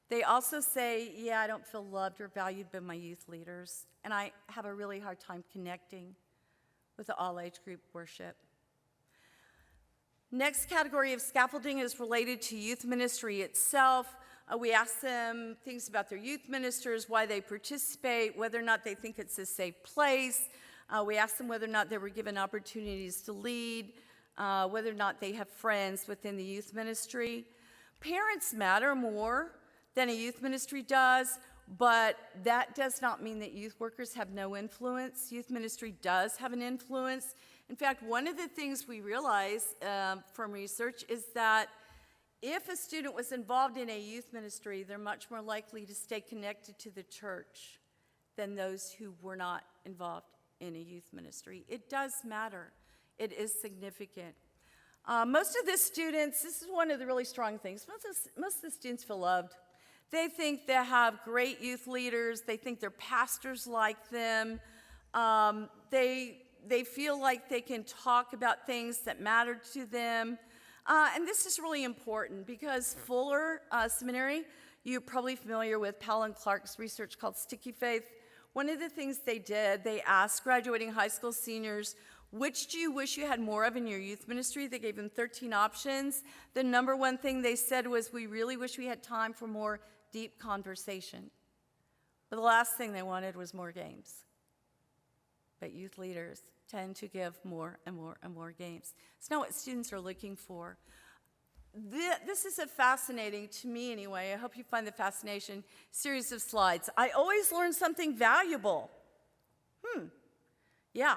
They also say, yeah, I don't feel loved or valued by my youth leaders, and I have a really hard time connecting with the all-age group worship. Next category of scaffolding is related to youth ministry itself. We ask them things about their youth ministers, why they participate, whether or not they think it's a safe place. We ask them whether or not they were given opportunities to lead, whether or not they have friends within the youth ministry. Parents matter more than a youth ministry does, but that does not mean that youth workers have no influence. Youth ministry does have an influence. In fact, one of the things we realize from research is that if a student was involved in a youth ministry, they're much more likely to stay connected to the church than those who were not involved in a youth ministry. It does matter. It is significant. Most of the students, this is one of the really strong things, most of the students feel loved. They think they have great youth leaders. They think their pastors like them. They feel like they can talk about things that matter to them. And this is really important because Fuller Seminary, you're probably familiar with Powell and Clark's research called Sticky Faith. One of the things they did, they asked graduating high school seniors, which do you wish you had more of in your youth ministry? They gave them 13 options. The number one thing they said was, we really wish we had time for more deep conversation. But the last thing they wanted was more games. But youth leaders tend to give more and more and more games. It's not what students are looking for. This is a fascinating, to me anyway, I hope you find the fascination, series of slides. I always learn something valuable. Yeah,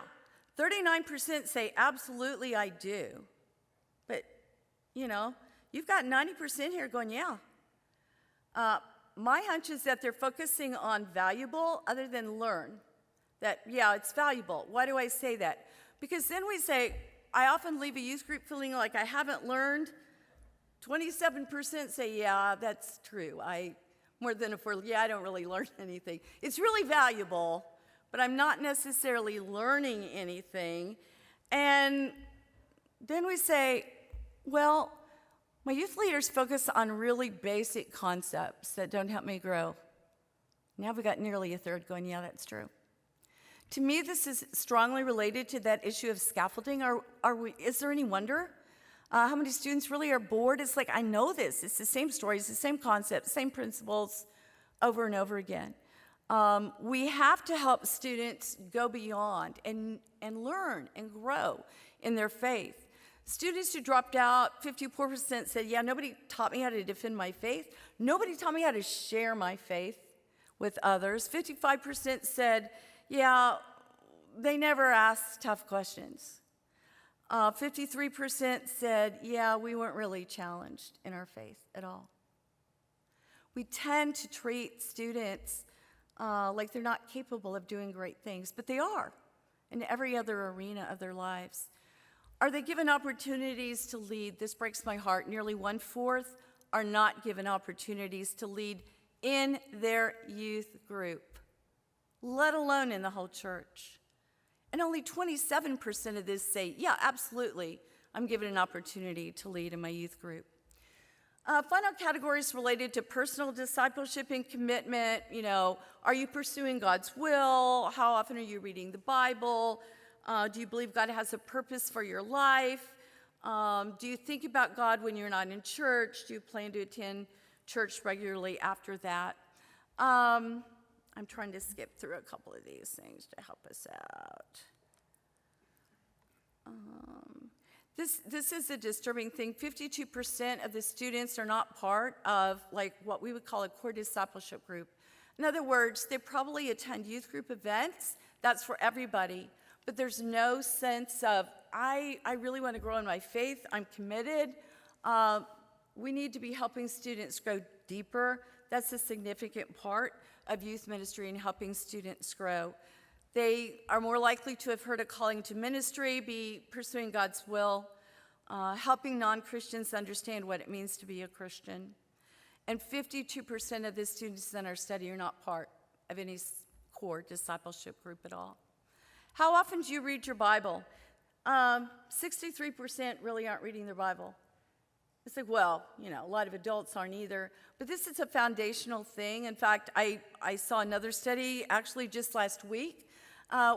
39% say absolutely I do. But, you've got 90% here going, yeah. My hunch is that they're focusing on valuable other than learn. That, yeah, it's valuable. Why do I say that? Because then we say, I often leave a youth group feeling like I haven't learned. 27% say, yeah, that's true. I don't really learn anything. It's really valuable, but I'm not necessarily learning anything. And then we say, well, my youth leaders focus on really basic concepts that don't help me grow. Now we got nearly a third going, yeah, that's true. To me, this is strongly related to that issue of scaffolding. Is there any wonder? How many students really are bored? It's like, I know this. It's the same stories, the same concepts, same principles over and over again. We have to help students go beyond and learn and grow in their faith. Students who dropped out, 54% said, yeah, nobody taught me how to defend my faith. Nobody taught me how to share my faith with others. 55% said, yeah, they never asked tough questions. 53% said, yeah, we weren't really challenged in our faith at all. We tend to treat students like they're not capable of doing great things, but they are in every other arena of their lives. Are they given opportunities to lead? This breaks my heart. Nearly 1/4 are not given opportunities to lead in their youth group, let alone in the whole church. And only 27% of this say, yeah, absolutely, I'm given an opportunity to lead in my youth group. Final categories related to personal discipleship and commitment. Are you pursuing God's will? How often are you reading the Bible? Do you believe God has a purpose for your life? Do you think about God when you're not in church? Do you plan to attend church regularly after that? I'm trying to skip through a couple of these things to help us out. This is a disturbing thing. 52% of the students are not part of what we would call a core discipleship group. In other words, they probably attend youth group events. That's for everybody. But there's no sense of, I really want to grow in my faith. I'm committed. We need to be helping students grow deeper. That's a significant part of youth ministry and helping students grow. They are more likely to have heard a calling to ministry, be pursuing God's will, helping non-Christians understand what it means to be a Christian. And 52% of the students in our study are not part of any core discipleship group at all. How often do you read your Bible? 63% really aren't reading their Bible. It's a lot of adults aren't either. But this is a foundational thing. In fact, I saw another study actually just last week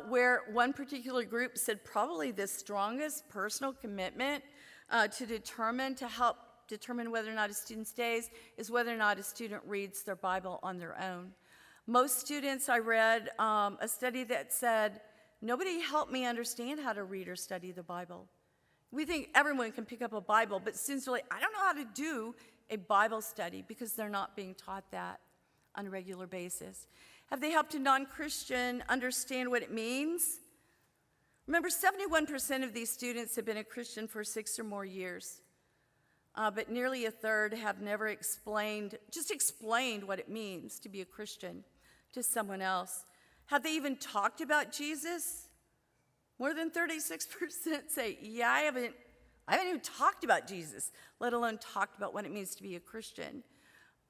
where one particular group said probably the strongest personal commitment to help determine whether or not a student stays is whether or not a student reads their Bible on their own. Most students, I read a study that said, nobody helped me understand how to read or study the Bible. We think everyone can pick up a Bible, but students are like, I don't know how to do a Bible study because they're not being taught that on a regular basis. Have they helped a non-Christian understand what it means? Remember, 71% of these students have been a Christian for 6 or more years, but nearly a third have never explained what it means to be a Christian to someone else. Have they even talked about Jesus? More than 36% say, yeah, I haven't even talked about Jesus, let alone talked about what it means to be a Christian.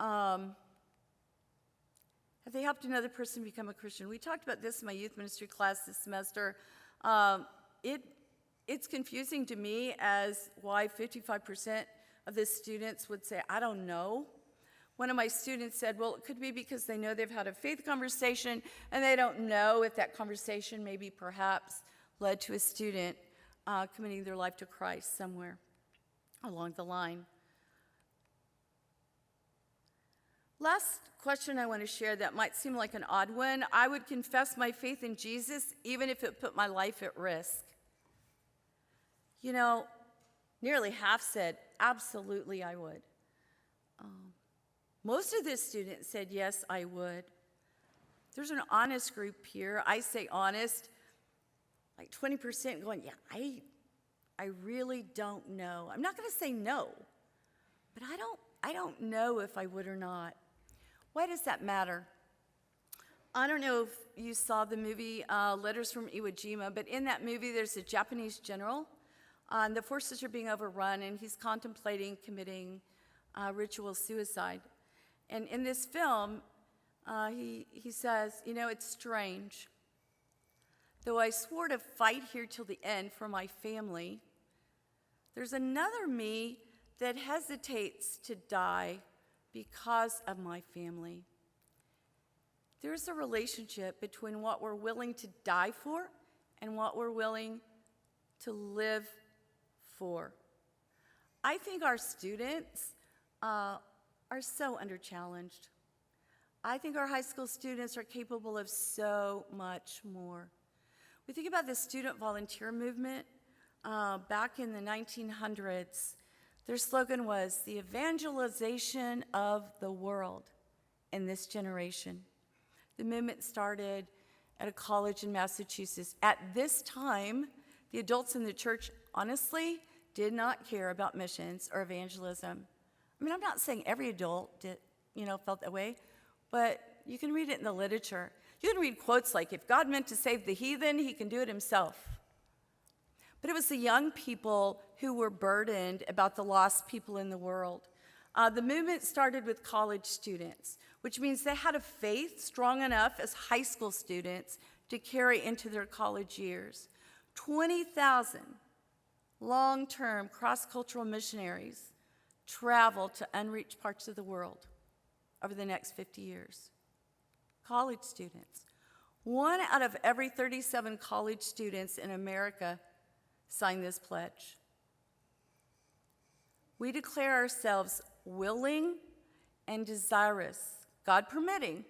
Have they helped another person become a Christian? We talked about this in my youth ministry class this semester. It's confusing to me as why 55% of the students would say, I don't know. One of my students said, well, it could be because they know they've had a faith conversation and they don't know if that conversation maybe perhaps led to a student committing their life to Christ somewhere along the line. Last question I want to share that might seem like an odd one. I would confess my faith in Jesus even if it put my life at risk. Nearly half said, absolutely I would. Most of the students said, yes, I would. There's an honest group here. I say honest, like 20% going, yeah, I really don't know. I'm not going to say no, but I don't know if I would or not. Why does that matter? I don't know if you saw the movie Letters from Iwo Jima, but in that movie there's a Japanese general. And the forces are being overrun, and he's contemplating ritual suicide. And in this film, he says, it's strange. Though I swore to fight here till the end for my family, there's another me that hesitates to die because of my family. There's a relationship between what we're willing to die for and what we're willing to live for. I think our students are so under-challenged. I think our high school students are capable of so much more. We think about the student volunteer movement back in the 1900s. Their slogan was the evangelization of the world in this generation. The movement started at a college in Massachusetts. At this time, the adults in the church honestly did not care about missions or evangelism. I mean, I'm not saying every adult felt that way, but you can read it in the literature. You can read quotes like, if God meant to save the heathen, he can do it himself. But it was the young people who were burdened about the lost people in the world. The movement started with college students, which means they had a faith strong enough as high school students to carry into their college years. 20,000 long-term cross-cultural missionaries travel to unreached parts of the world over the next 50 years. College students. 1 out of every 37 college students in America signed this pledge. We declare ourselves willing and desirous, God permitting,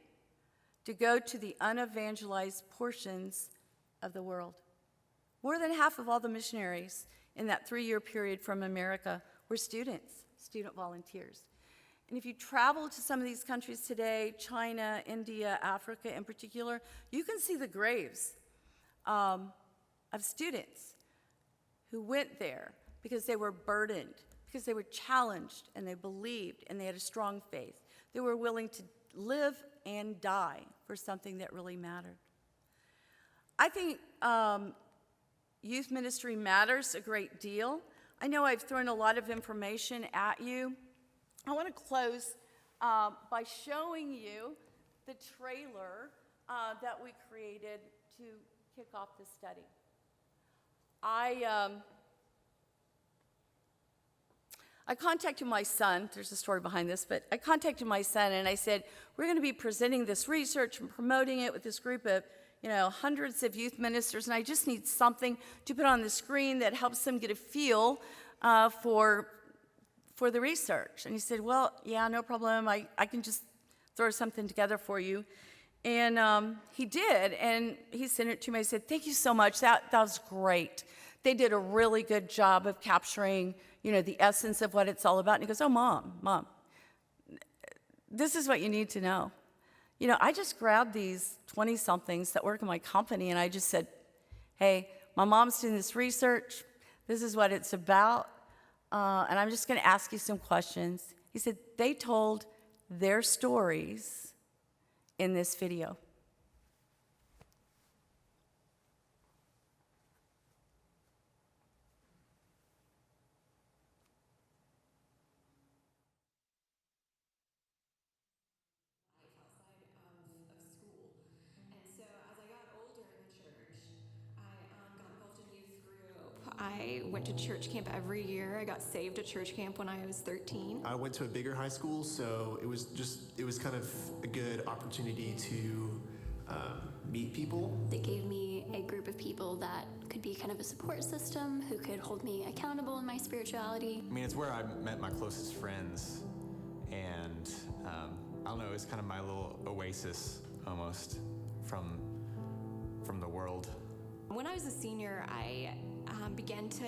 to go to the unevangelized portions of the world. More than half of all the missionaries in that 3-year period from America were students, student volunteers. And if you travel to some of these countries today, China, India, Africa in particular, you can see the graves of students who went there because they were burdened, because they were challenged, and they believed, and they had a strong faith. They were willing to live and die for something that really mattered. I think youth ministry matters a great deal. I know I've thrown a lot of information at you. I want to close by showing you the trailer that we created to kick off the study. I contacted my son. There's a story behind this, but I contacted my son and I said, we're going to be presenting this research and promoting it with this group of hundreds of youth ministers, and I just need something to put on the screen that helps them get a feel for the research. And he said, well, yeah, no problem. I can just throw something together for you. And he did, and he sent it to me. I said, thank you so much. That was great. They did a really good job of capturing, the essence of what it's all about. And he goes, oh, Mom, this is what you need to know. I just grabbed these 20-somethings that work in my company, and I just said, hey, my mom's doing this research. This is what it's about, and I'm just going to ask you some questions. He said, they told their stories in this video. I went to church camp every year. I got saved at church camp when I was 13. I went to a bigger high school, so it was kind of a good opportunity to meet people. They gave me a group of people that could be kind of a support system, who could hold me accountable in my spirituality. I mean, it's where I met my closest friends, and I don't know, it's kind of my little oasis almost from the world. When I was a senior, I began to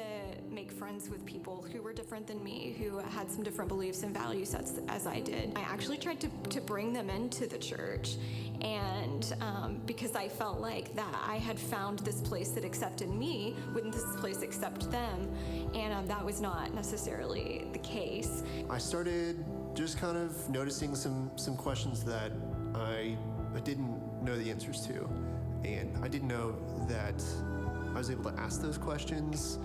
make friends with people who were different than me, who had some different beliefs and value sets as I did. I actually tried to bring them into the church, and because I felt like that I had found this place that accepted me, wouldn't this place accept them? And that was not necessarily the case. I started just kind of noticing some questions that I didn't know the answers to, and I didn't know that I was able to ask those questions.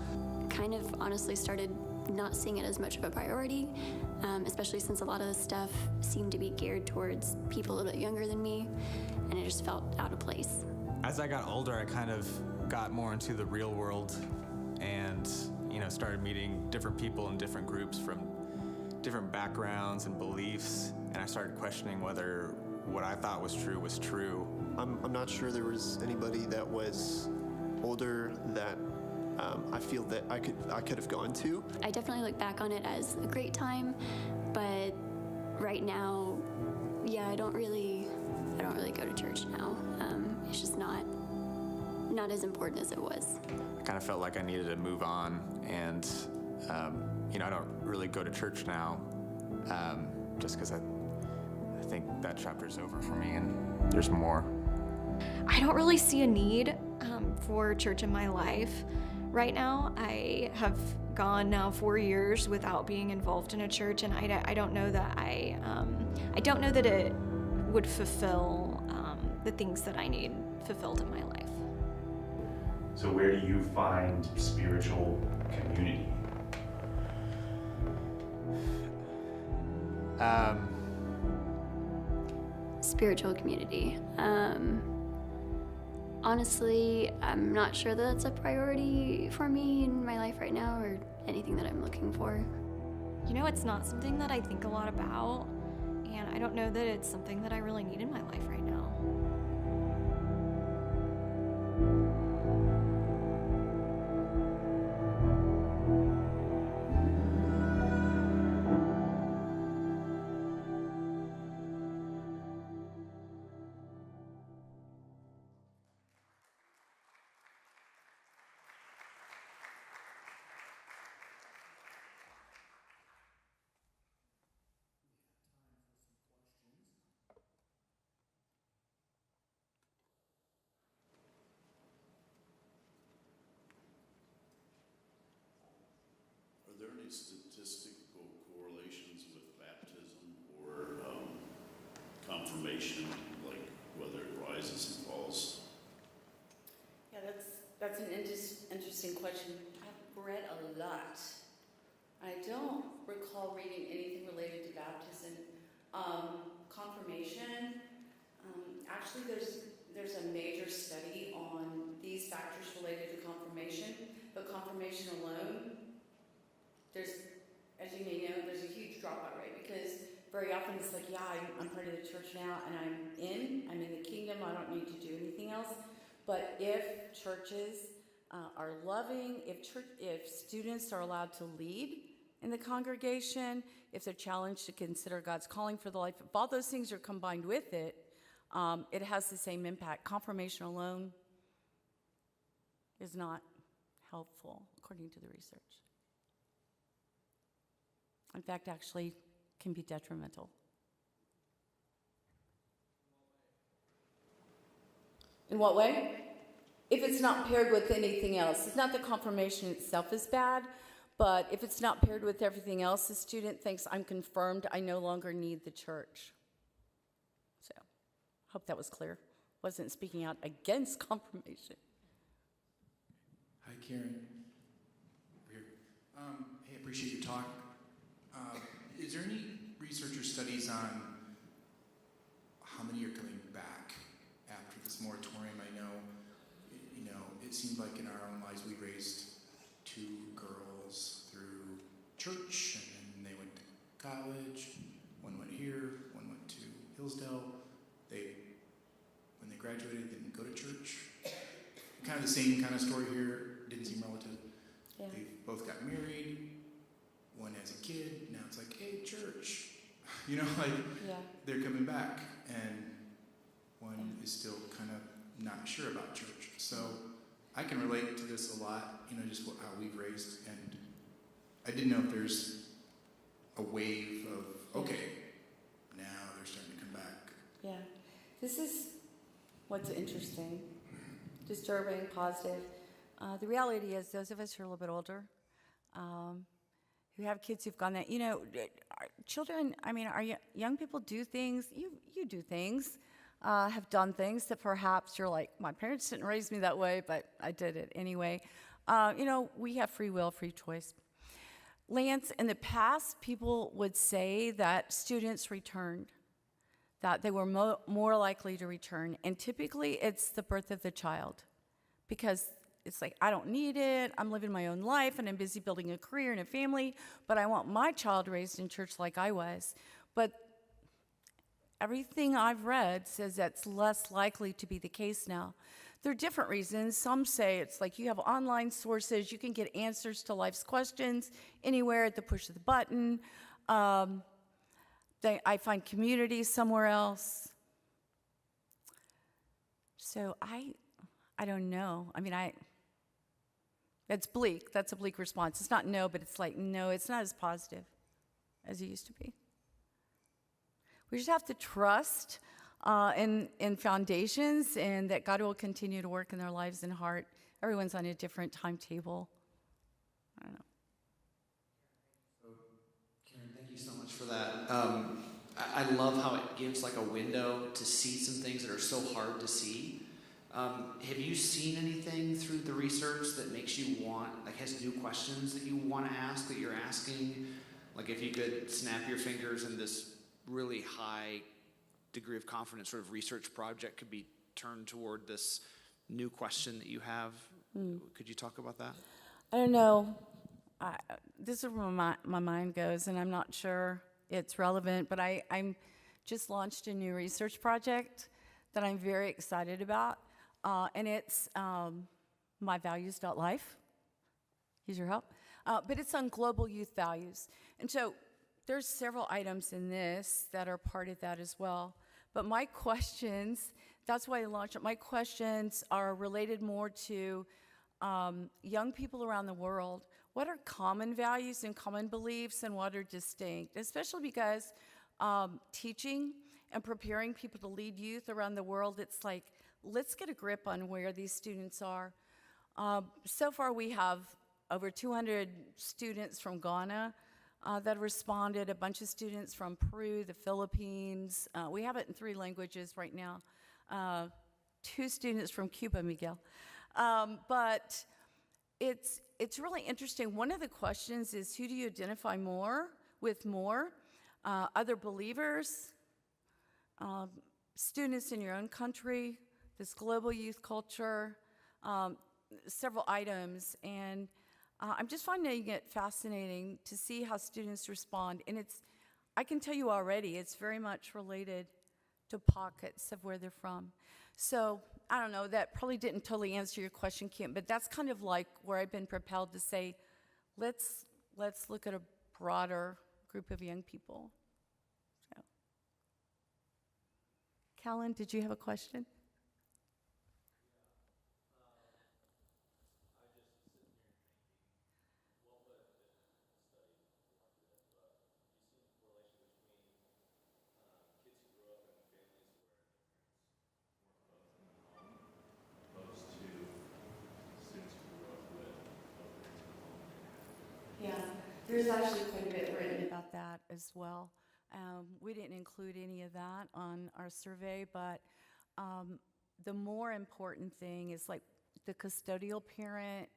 Kind of honestly started not seeing it as much of a priority, especially since a lot of the stuff seemed to be geared towards people a little bit younger than me, and it just felt out of place. As I got older, I kind of got more into the real world and, started meeting different people in different groups from different backgrounds and beliefs, and I started questioning whether what I thought was true. I'm not sure there was anybody that was older that I feel that I could have gone to. I definitely look back on it as a great time, but right now, yeah, I don't really go to church now. It's just not as important as it was. I kind of felt like I needed to move on, and I don't really go to church now, just because I think that chapter's over for me, and there's more. I don't really see a need for church in my life right now. I have gone now 4 years without being involved in a church, and I don't know that I don't know that it would fulfill the things that I need fulfilled in my life. So where do you find spiritual community? Spiritual community. Honestly, I'm not sure that that's a priority for me in my life right now or anything that I'm looking for. You know, it's not something that I think a lot about, and I don't know that it's something that I really need in my life right now. Are there any statistical correlations with baptism or confirmation, like whether it rises and falls? Yeah, that's an interesting question. I've read a lot. I don't recall reading anything related to baptism. Confirmation, actually there's a major study on these factors related to confirmation, but confirmation alone, there's, as you may know, there's a huge dropout rate, because very often it's like, yeah, I'm part of the church now, and I'm in the kingdom, I don't need to do anything else. But if churches are loving, if students are allowed to lead in the congregation, if they're challenged to consider God's calling for the life, if all those things are combined with it, it has the same impact. Confirmation alone is not helpful, according to the research. In fact, actually can be detrimental. In what way? If it's not paired with anything else. It's not that confirmation itself is bad, but if it's not paired with everything else, the student thinks, I'm confirmed, I no longer need the church. So, hope that was clear. Wasn't speaking out against confirmation. Hi, Karen. Over here. Hey, appreciate your talk. Is there any research or studies on how many are coming back after this moratorium? I know, it seemed like in our own lives we raised 2 girls through church, and then they went to college. One went here, one went to Hillsdale. When they graduated, didn't go to church. Kind of the same kind of story here. Didn't seem relative. Yeah. They both got married. One has a kid. Now it's like, hey, church. Yeah. They're coming back, and one is still kind of not sure about church. So I can relate to this a lot, just how we've raised. And I didn't know if there's a wave of, okay, now they're starting to come back. Yeah. This is what's interesting, disturbing, positive. The reality is, those of us who are a little bit older, who have kids who've gone that, our children, our young people do things, you do things, have done things that perhaps you're like, my parents didn't raise me that way, but I did it anyway. We have free will, free choice. Lance, in the past, people would say that students returned, that they were more likely to return, and typically it's the birth of the child, because it's like, I don't need it, I'm living my own life, and I'm busy building a career and a family, but I want my child raised in church like I was. But everything I've read says that's less likely to be the case now. There are different reasons. Some say it's like you have online sources, you can get answers to life's questions anywhere at the push of the button. I find community somewhere else. So I don't know. That's bleak. That's a bleak response. It's not no, but it's like, no, it's not as positive as it used to be. We just have to trust in foundations, and that God will continue to work in their lives and heart. Everyone's on a different timetable. I don't know. Karen, thank you so much for that. I love how it gives like a window to see some things that are so hard to see. Have you seen anything through the research that makes you has new questions that you want to ask, that you're asking? Like if you could snap your fingers and this really high degree of confidence sort of research project could be turned toward this new question that you have. Could you talk about that? I don't know. this is where my mind goes, and I'm not sure it's relevant, but I'm just launched a new research project that I'm very excited about, and it's myvalues.life. Use your help. But it's on global youth values. And so there's several items in this that are part of that as well. But my questions, that's why I launched it, my questions are related more to young people around the world. What are common values and common beliefs, and what are distinct? Especially because teaching and preparing people to lead youth around the world, it's like, let's get a grip on where these students are. So far, we have over 200 students from Ghana that responded, a bunch of students from Peru, the Philippines. We have it in 3 languages right now. 2 students from Cuba, Miguel. But it's really interesting. One of the questions is, who do you identify with more? Other believers, students in your own country, this global youth culture, several items. And I'm just finding it fascinating to see how students respond. And I can tell you already, it's very much related to pockets of where they're from. So I don't know, that probably didn't totally answer your question, Kim, but that's kind of like where I've been propelled to say, let's look at a broader group of young people. So, Callan, did you have a question? Yeah, there's actually quite a bit written about that as well. We didn't include any of that on our survey, but the more important thing is like the custodial parent's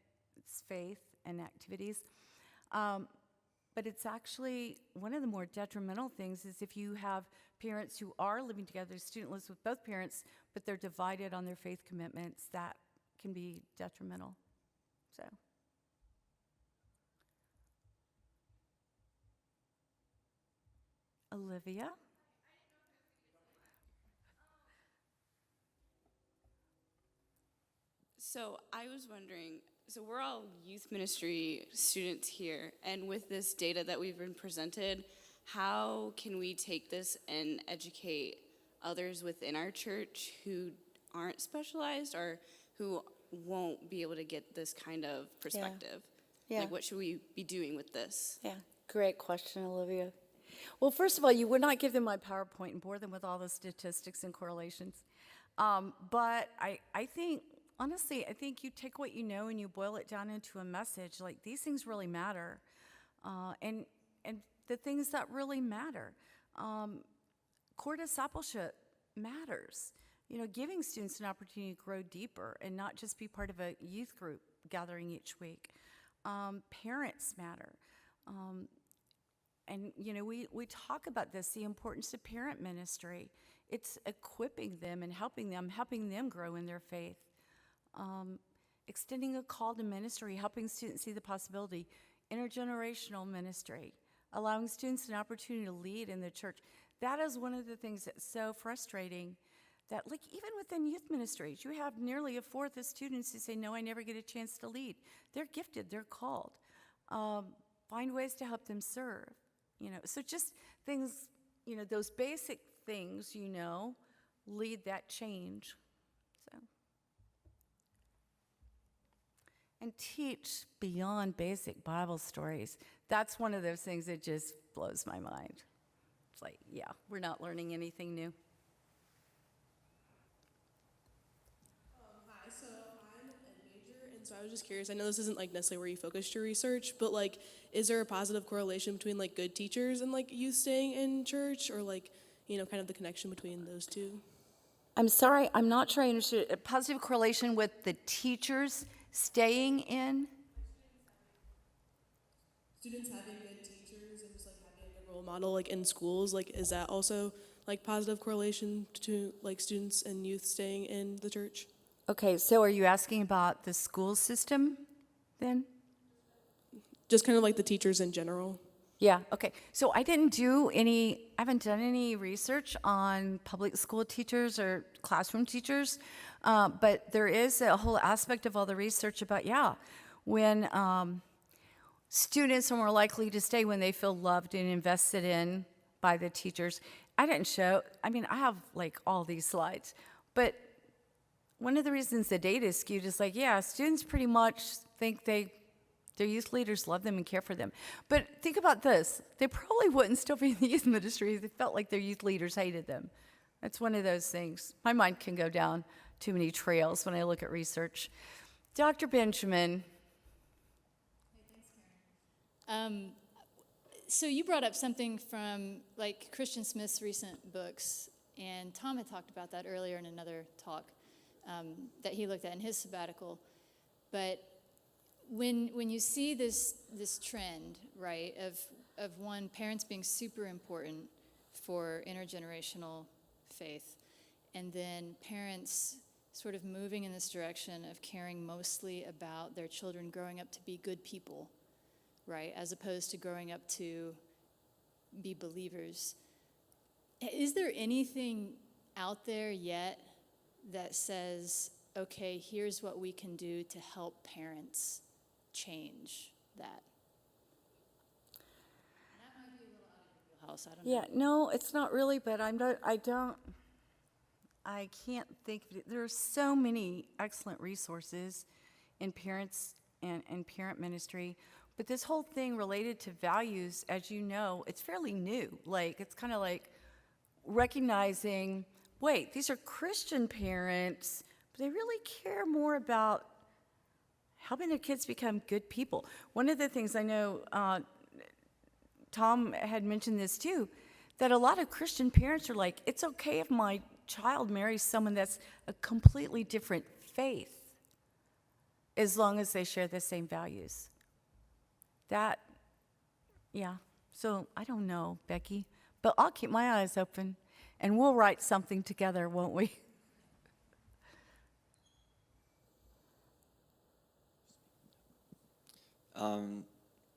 faith and activities. But it's actually one of the more detrimental things is if you have parents who are living together, student lives with both parents, but they're divided on their faith commitments, that can be detrimental. So. Olivia? So I was wondering, so we're all youth ministry students here, and with this data that we've been presented, how can we take this and educate others within our church who aren't specialized or who won't be able to get this kind of perspective? Yeah. Like, what should we be doing with this? Yeah, great question, Olivia. Well, first of all, you would not give them my PowerPoint and bore them with all the statistics and correlations. But I think, honestly, I think you take what you know and you boil it down into a message. Like, these things really matter. And the things that really matter. Core discipleship matters. You know, giving students an opportunity to grow deeper and not just be part of a youth group gathering each week. Parents matter. And, you know, we talk about this, the importance of parent ministry. It's equipping them and helping them grow in their faith. Extending a call to ministry, helping students see the possibility. Intergenerational ministry, allowing students an opportunity to lead in the church. That is one of the things that's so frustrating that, like, even within youth ministries, you have nearly a fourth of students who say, no, I never get a chance to lead. They're gifted, they're called. Find ways to help them serve. You know, so just things, you know, those basic things, you know, lead that change. So, and teach beyond basic Bible stories. That's one of those things that just blows my mind. It's like, yeah, we're not learning anything new. Hi, so I'm an ed major, and so I was just curious. I know this isn't like necessarily where you focused your research, but like, is there a positive correlation between like good teachers and like youth staying in church, or like, you know, kind of the connection between those two? I'm sorry, I'm not sure I understood. A positive correlation with the teachers staying in? Students having good teachers and just like having a good role model like in schools, like is that also like positive correlation to like students and youth staying in the church? Okay, so are you asking about the school system then? just kind of like the teachers in general. Yeah, okay. So I haven't done any research on public school teachers or classroom teachers, but there is a whole aspect of all the research about, when students are more likely to stay when they feel loved and invested in by the teachers. I have like all these slides, but one of the reasons the data is skewed is like, students pretty much think their youth leaders love them and care for them. But think about this. They probably wouldn't still be in the youth ministry if they felt like their youth leaders hated them. That's one of those things. My mind can go down too many trails when I look at research. Dr. Benjamin. So you brought up something from like Christian Smith's recent books, and Tom had talked about that earlier in another talk that he looked at in his sabbatical. But when you see this trend, right, of one, parents being super important for intergenerational faith, and then parents sort of moving in this direction of caring mostly about their children growing up to be good people, right, as opposed to growing up to be believers. Is there anything out there yet that says, okay, here's what we can do to help parents change that? That might be a little out of your wheelhouse, I don't know. Yeah, no, it's not really, but I can't think of it. There are so many excellent resources in parents and parent ministry, but this whole thing related to values, as you know, it's fairly new. Like, it's kind of like recognizing, wait, these are Christian parents, but they really care more about helping their kids become good people. One of the things I know, Tom had mentioned this too, that a lot of Christian parents are like, it's okay if my child marries someone that's a completely different faith, as long as they share the same values. So I don't know, Becky, but I'll keep my eyes open, and we'll write something together, won't we?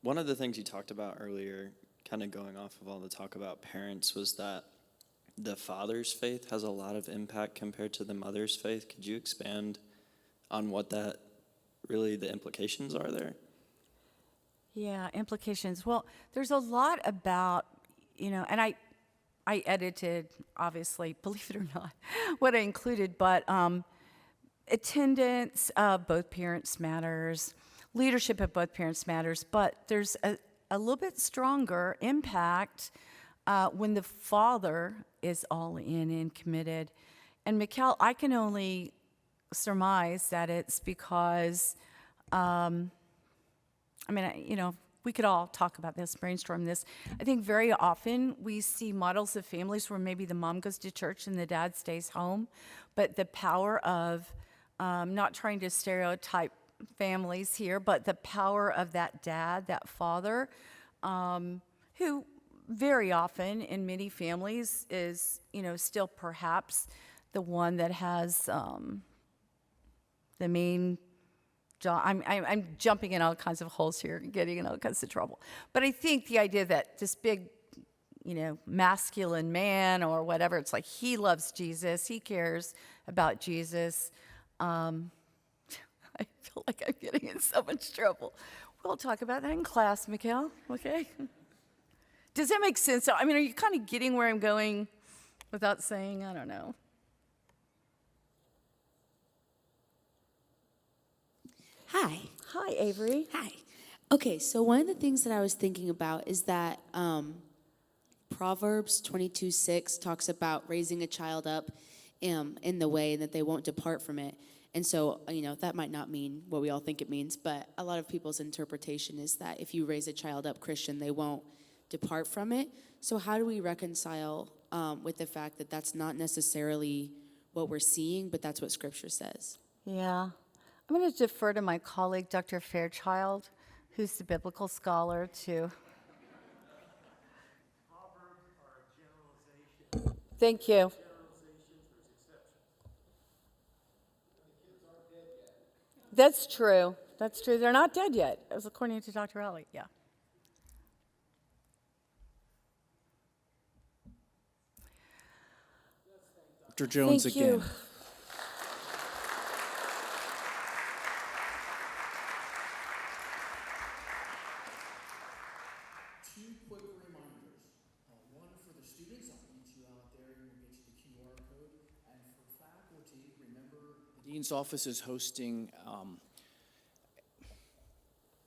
One of the things you talked about earlier, kind of going off of all the talk about parents, was that the father's faith has a lot of impact compared to the mother's faith. Could you expand on what that really, the implications are there? Yeah, implications. Well, there's a lot about, and I edited, obviously, believe it or not, what I included, but attendance of both parents matters, leadership of both parents matters, but there's a little bit stronger impact when the father is all in and committed. And Mikkel, I can only surmise that it's because, we could all talk about this, brainstorm this. I think very often we see models of families where maybe the mom goes to church and the dad stays home, but the power of, not trying to stereotype families here, but the power of that dad, that father, who very often in many families is, still perhaps the one that has the main job. I'm jumping in all kinds of holes here, getting in all kinds of trouble. But I think the idea that this big, masculine man or whatever, it's like he loves Jesus, he cares about Jesus. I feel like I'm getting in so much trouble. We'll talk about that in class, Mikkel, okay? Does that make sense? Are you kind of getting where I'm going without saying? I don't know. Hi. Hi, Avery. Hi. Okay, so one of the things that I was thinking about is that Proverbs 22:6 talks about raising a child up in the way that they won't depart from it. And so, that might not mean what we all think it means, but a lot of people's interpretation is that if you raise a child up Christian, they won't depart from it. So how do we reconcile with the fact that that's not necessarily what we're seeing, but that's what Scripture says? Yeah. I'm going to defer to my colleague, Dr. Fairchild, who's the biblical scholar, too. Thank you. That's true. That's true. They're not dead yet, as according to Dr. Alley. Yeah. Dr. Jones Thank again. you. Two quick reminders. One for the students, I'll meet you out there and we'll get you the QR code. And for faculty, remember the Dean's Office is hosting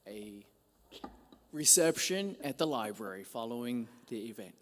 a reception at the library following the event.